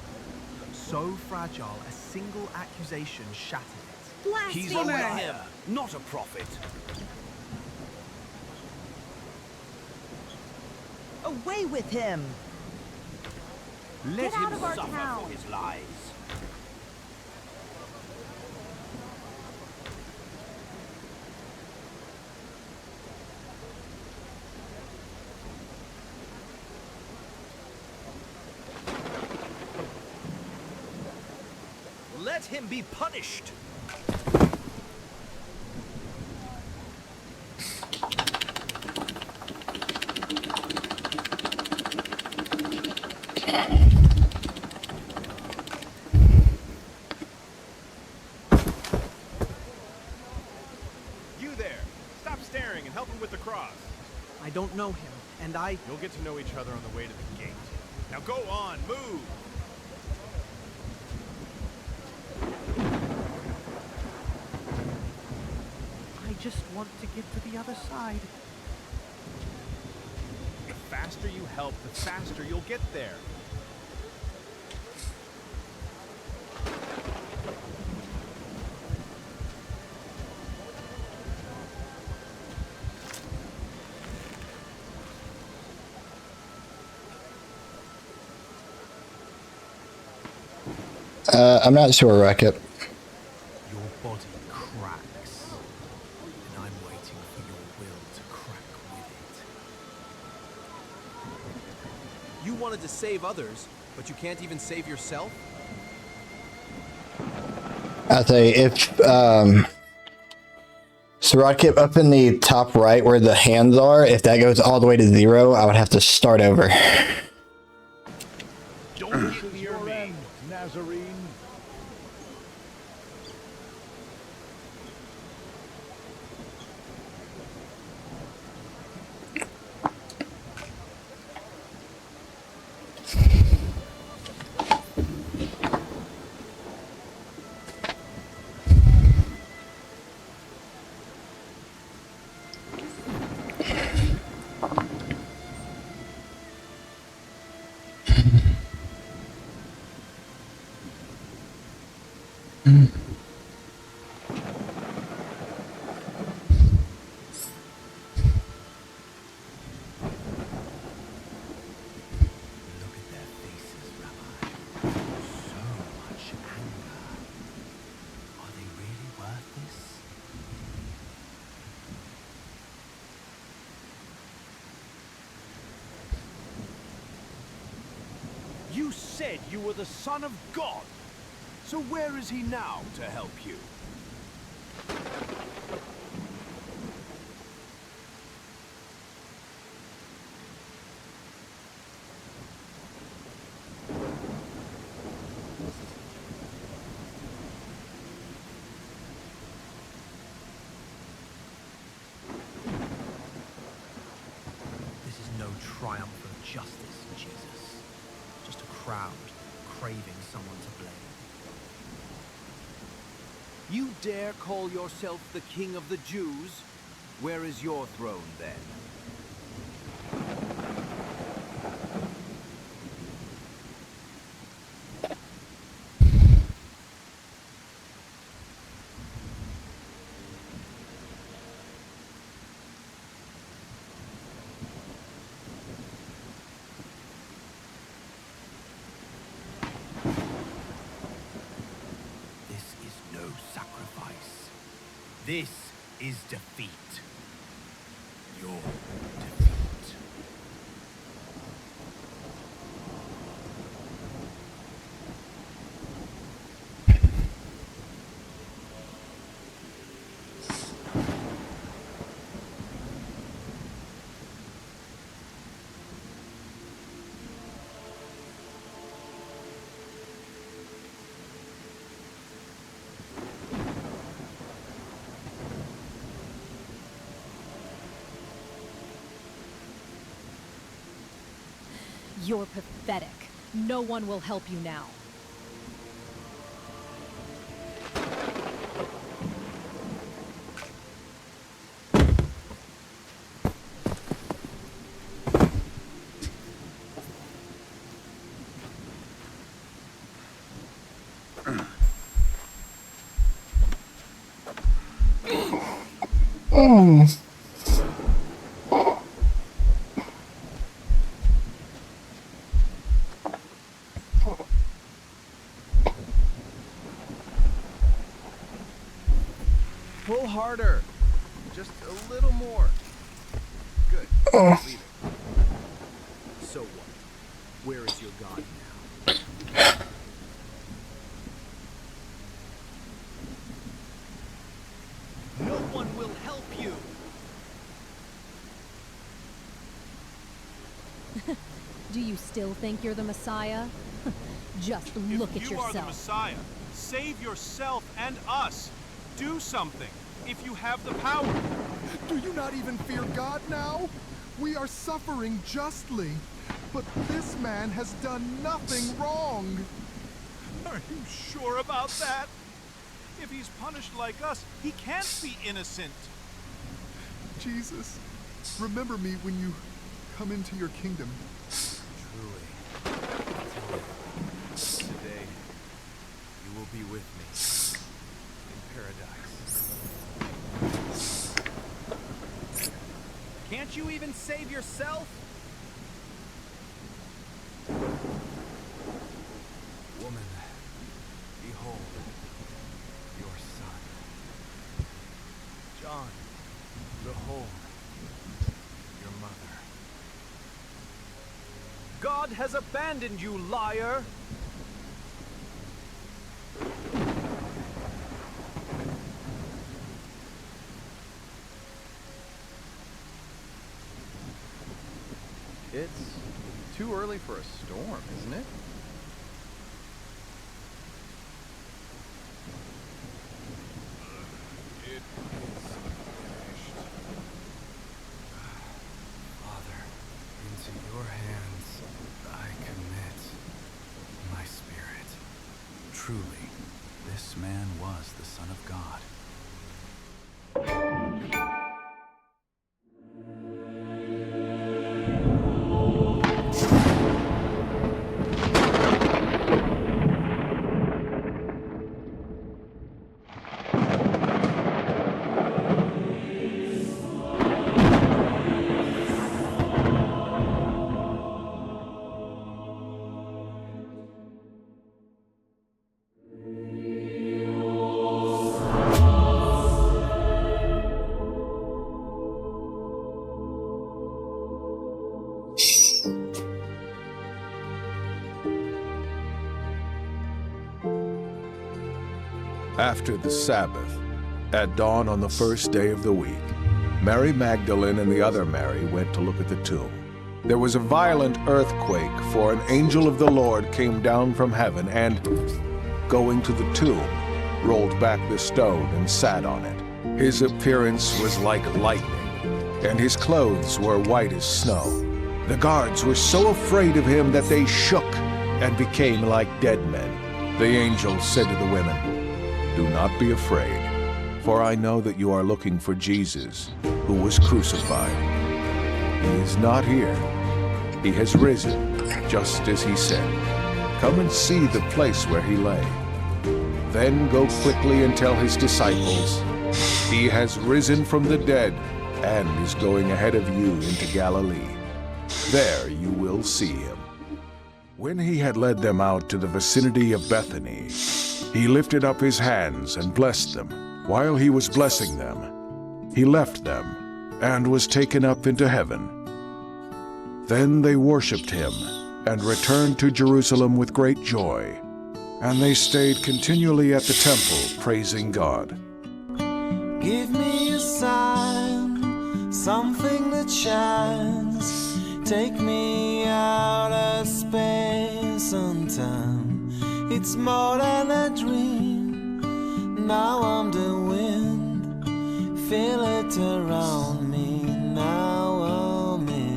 So fragile, a single accusation shattered it. He's a liar, not a prophet. Away with him! Let Get out him of our suffer town. for his lies. Let him be punished. You there! Stop staring and help him with the cross. I don't know him, and You'll get to know each other on the way to the gate. Now go on, move! just want to get to the other side. The faster you help, the faster you'll get there. I'm not sure, Rocket. Your body cracks, and I'm waiting for your will to crack with it. You wanted to save others, but you can't even save yourself? I'll tell you, if so Rocket, up in the top right where the hands are, if that goes all the way to 0, I would have to start over. Don't get near me, Nazarene. You said you were the Son of God. So where is he now to help you? This is no triumph of justice, Jesus. Just a crowd craving someone to blame. You dare call yourself the King of the Jews? Where is your throne then? This is defeat. Your defeat. You're pathetic. No one will help you now. Pull harder. Just a little more. Good. Leave it. So what? Where is your God now? No one will help you. Do you still think you're the Messiah? Just look at If you are the yourself. Messiah, save yourself and us. Do something, if you have the power. Do you not even fear God now? We are suffering justly, but this man has done nothing wrong. Are you sure about that? If he's punished like us, he can't be innocent. Jesus, remember me when you come into your kingdom. Truly. Today, you will be with me in paradise. Can't you even save yourself? Woman, behold your son. John, behold your mother. God has abandoned you, liar! It's too early for a storm, isn't it? It is finished. Father, into your hands I commit my spirit. Truly, this man was the Son of God. After the Sabbath, at dawn on the first day of the week, Mary Magdalene and the other Mary went to look at the tomb. There was a violent earthquake, for an angel of the Lord came down from heaven and, going to the tomb, rolled back the stone and sat on it. His appearance was like lightning, and his clothes were white as snow. The guards were so afraid of him that they shook and became like dead men. The angel said to the women, "Do not be afraid, for I know that you are looking for Jesus, who was crucified. He is not here. He has risen, just as he said. Come and see the place where he lay. Then go quickly and tell his disciples, he has risen from the dead and is going ahead of you into Galilee. There you will see him." When he had led them out to the vicinity of Bethany, he lifted up his hands and blessed them. While he was blessing them, he left them and was taken up into heaven. Then they worshipped him and returned to Jerusalem with great joy. And they stayed continually at the temple, praising God. Give me a sign, something that shines. Take me out of space and time. It's more than a dream. Now I'm the wind. Feel it around me. Now I'm in.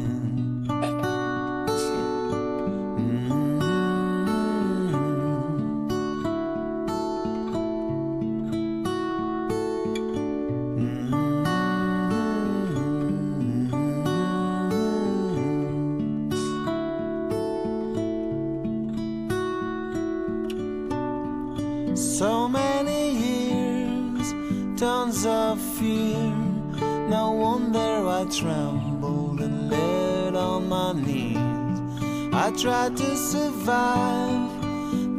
So many years, tons of fear. No wonder I trembled and laid on my knees. I tried to survive,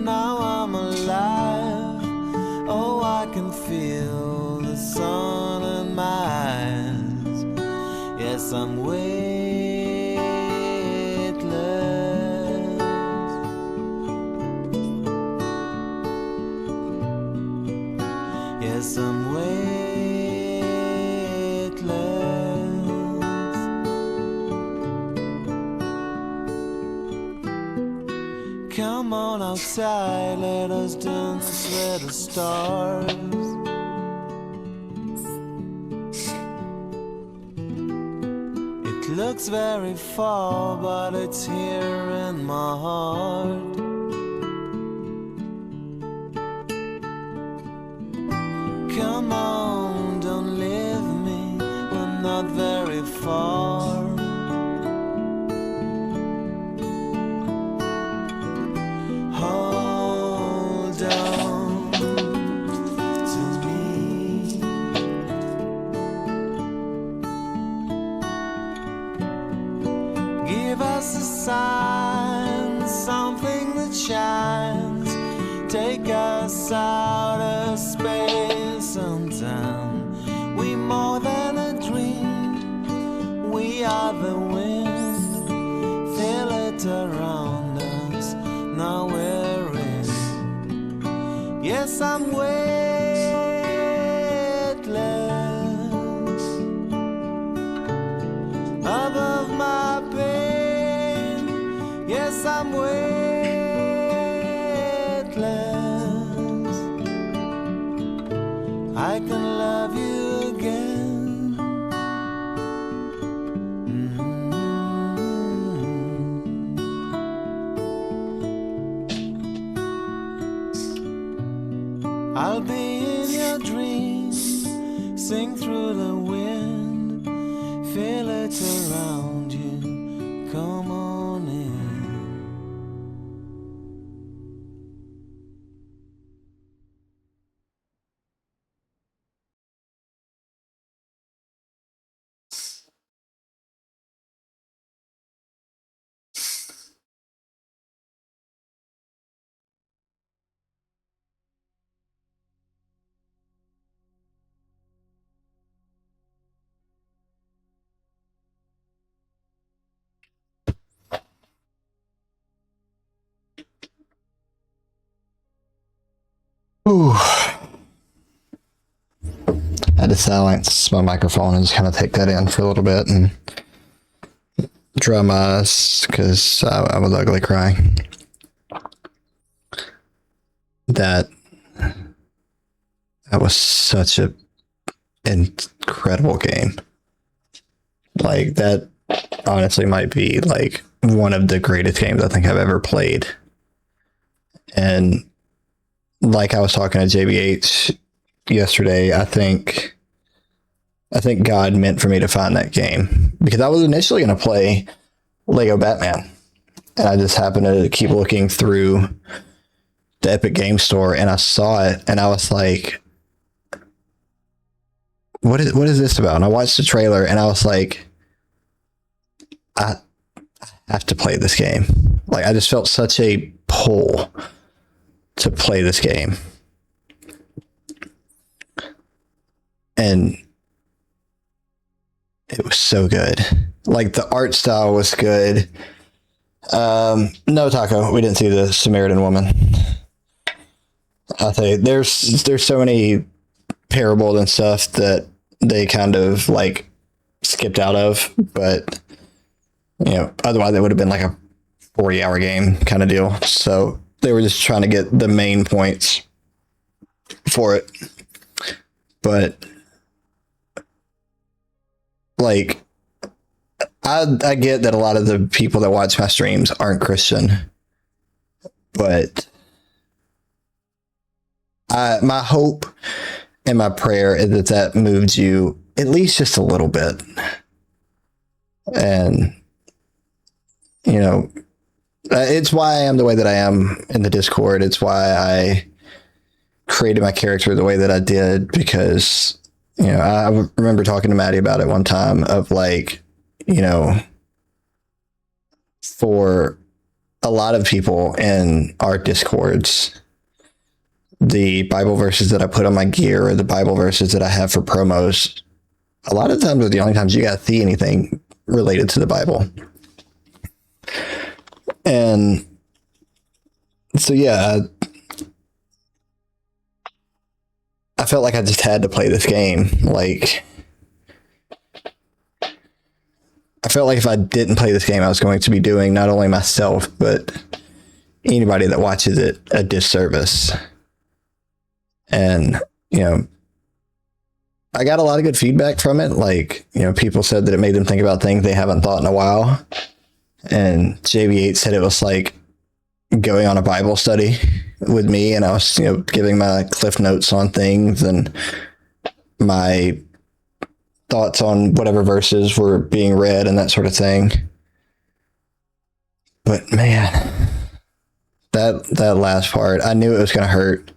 now I'm alive. Oh, I can feel the sun in my eyes. Yes, I'm Yes, I'm weightless. Come on outside, let us dance where the stars. It looks very far, but it's here in my heart. Come on, don't leave me, we're not far. Hold on to me. Give us a sign, something that shines. Take us out of space and time. We more than a dream. We are the wind. Feel it around us. Now we're in. Yes, I'm weightless above my pain. Yes, I'm weightless. I can love you again. I'll be in your dreams, sing through the wind, feel it around you, come on in. Ooh. I had to silence my microphone and just kind of take that in for a little bit and dry my eyes because I was ugly crying. That was such a incredible game. Like, that honestly might be like one of the greatest games I think I've ever played. And like I was talking to JBH yesterday, I think God meant for me to find that game, because I was initially going to play Lego Batman, and I just happened to keep looking through the Epic Game Store and I saw it and I was like, what is this about? And I watched the trailer and I was like, I have to play this game. Like, I just felt such a pull to play this game. And it was so good. Like, the art style was good. No, Taco, we didn't see the Samaritan woman. I think there's so many parables and stuff that they kind of like skipped out of, but you know, otherwise it would have been like a 40-hour game kind of deal. So they were just trying to get the main points for it. But like, I get that a lot of the people that watch my streams aren't Christian, but my hope and my prayer is that moved you at least just a little bit. And, you know, it's why I am the way that I am in the Discord. It's why I created my character the way that I did, because, you know, I remember talking to Maddie about it one time of like, you know, for a lot of people in our Discords, the Bible verses that I put on my gear or the Bible verses that I have for promos, a lot of times are the only times you got to see anything related to the Bible. And so, yeah, I felt like I just had to play this game. Like, I felt like if I didn't play this game, I was going to be doing not only myself, but anybody that watches it a disservice. And, you know, I got a lot of good feedback from it. Like, you know, people said that it made them think about things they haven't thought in a while. And JB8 said it was like going on a Bible study with me, and I was, you know, giving my cliff notes on things and my thoughts on whatever verses were being read and that sort of thing. But man, that last part, I knew it was going to hurt.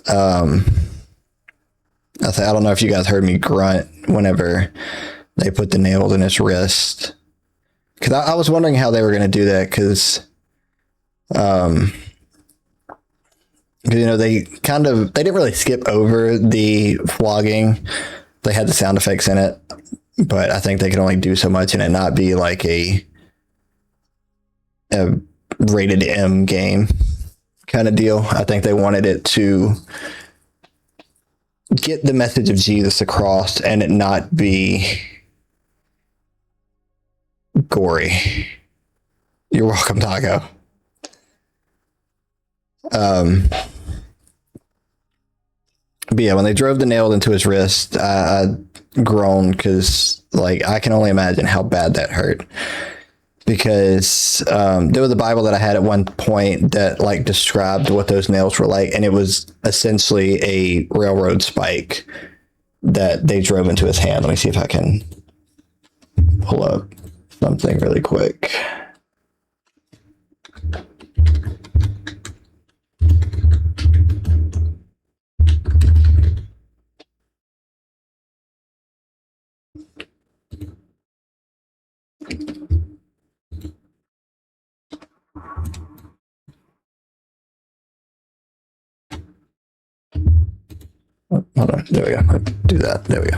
I don't know if you guys heard me grunt whenever they put the nails in his wrist. Because I was wondering how they were going to do that, because they didn't really skip over the flogging. They had the sound effects in it, but I think they could only do so much and it not be like a rated M game kind of deal. I think they wanted it to get the message of Jesus across and it not be gory. You're welcome, Taco. But yeah, when they drove the nail into his wrist, I groaned because, like, I can only imagine how bad that hurt. Because there was a Bible that I had at one point that, like, described what those nails were like, and it was essentially a railroad spike that they drove into his hand. Let me see if I can pull up something really quick. Oh, hold on. There we go. Do that. There we go.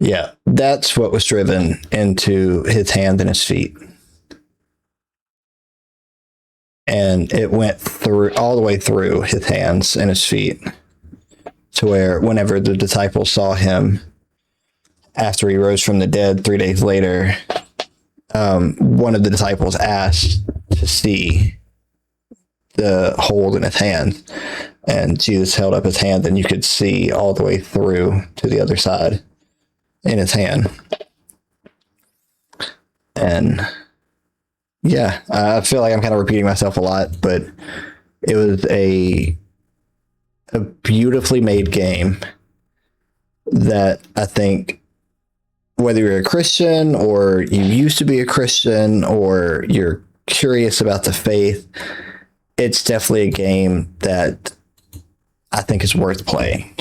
Yeah, that's what was driven into his hand and his feet. And it went through all the way through his hands and his feet, to where whenever the disciples saw him after he rose from the dead 3 days later, one of the disciples asked to see the hole in his hand, and Jesus held up his hand and you could see all the way through to the other side in his hand. And yeah, I feel like I'm kind of repeating myself a lot, but it was a beautifully made game that I think, whether you're a Christian or you used to be a Christian or you're curious about the faith, it's definitely a game that I think is worth playing.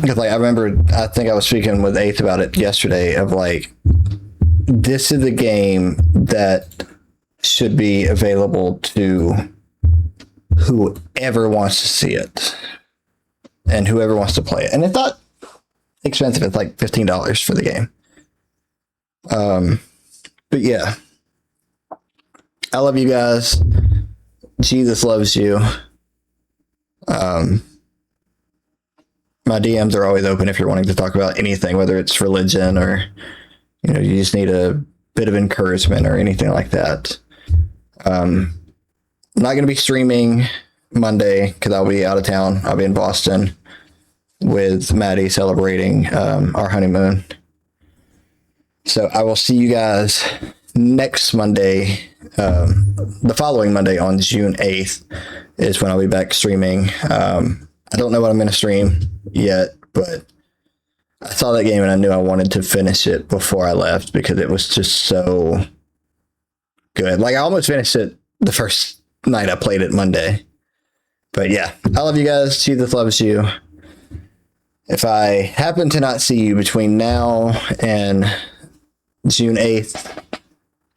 Because, like, I think I was speaking with Eighth about it yesterday, of like, this is a game that should be available to whoever wants to see it and whoever wants to play it. And it's not expensive. It's like $15 for the game. But yeah, I love you guys. Jesus loves you. My DMs are always open if you're wanting to talk about anything, whether it's religion or, you just need a bit of encouragement or anything like that. I'm not going to be streaming Monday because I'll be out of town. I'll be in Boston with Maddie celebrating our honeymoon. So I will see you guys next Monday. The following Monday on June 8th is when I'll be back streaming. I don't know what I'm going to stream yet, but I saw that game and I knew I wanted to finish it before I left because it was just so good. Like, I almost finished it the first night I played it Monday. But yeah, I love you guys. Jesus loves you. If I happen to not see you between now and June 8th,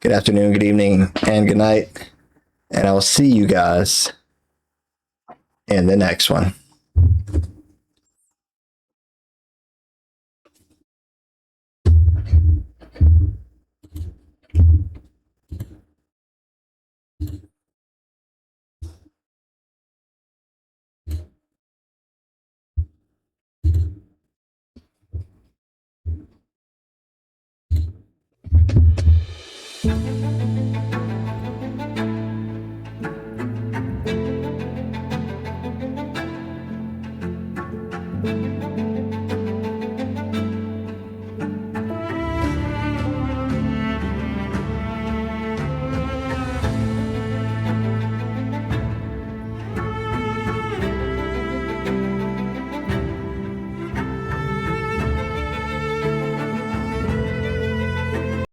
good afternoon, good evening, and good night. And I will see you guys in the next one.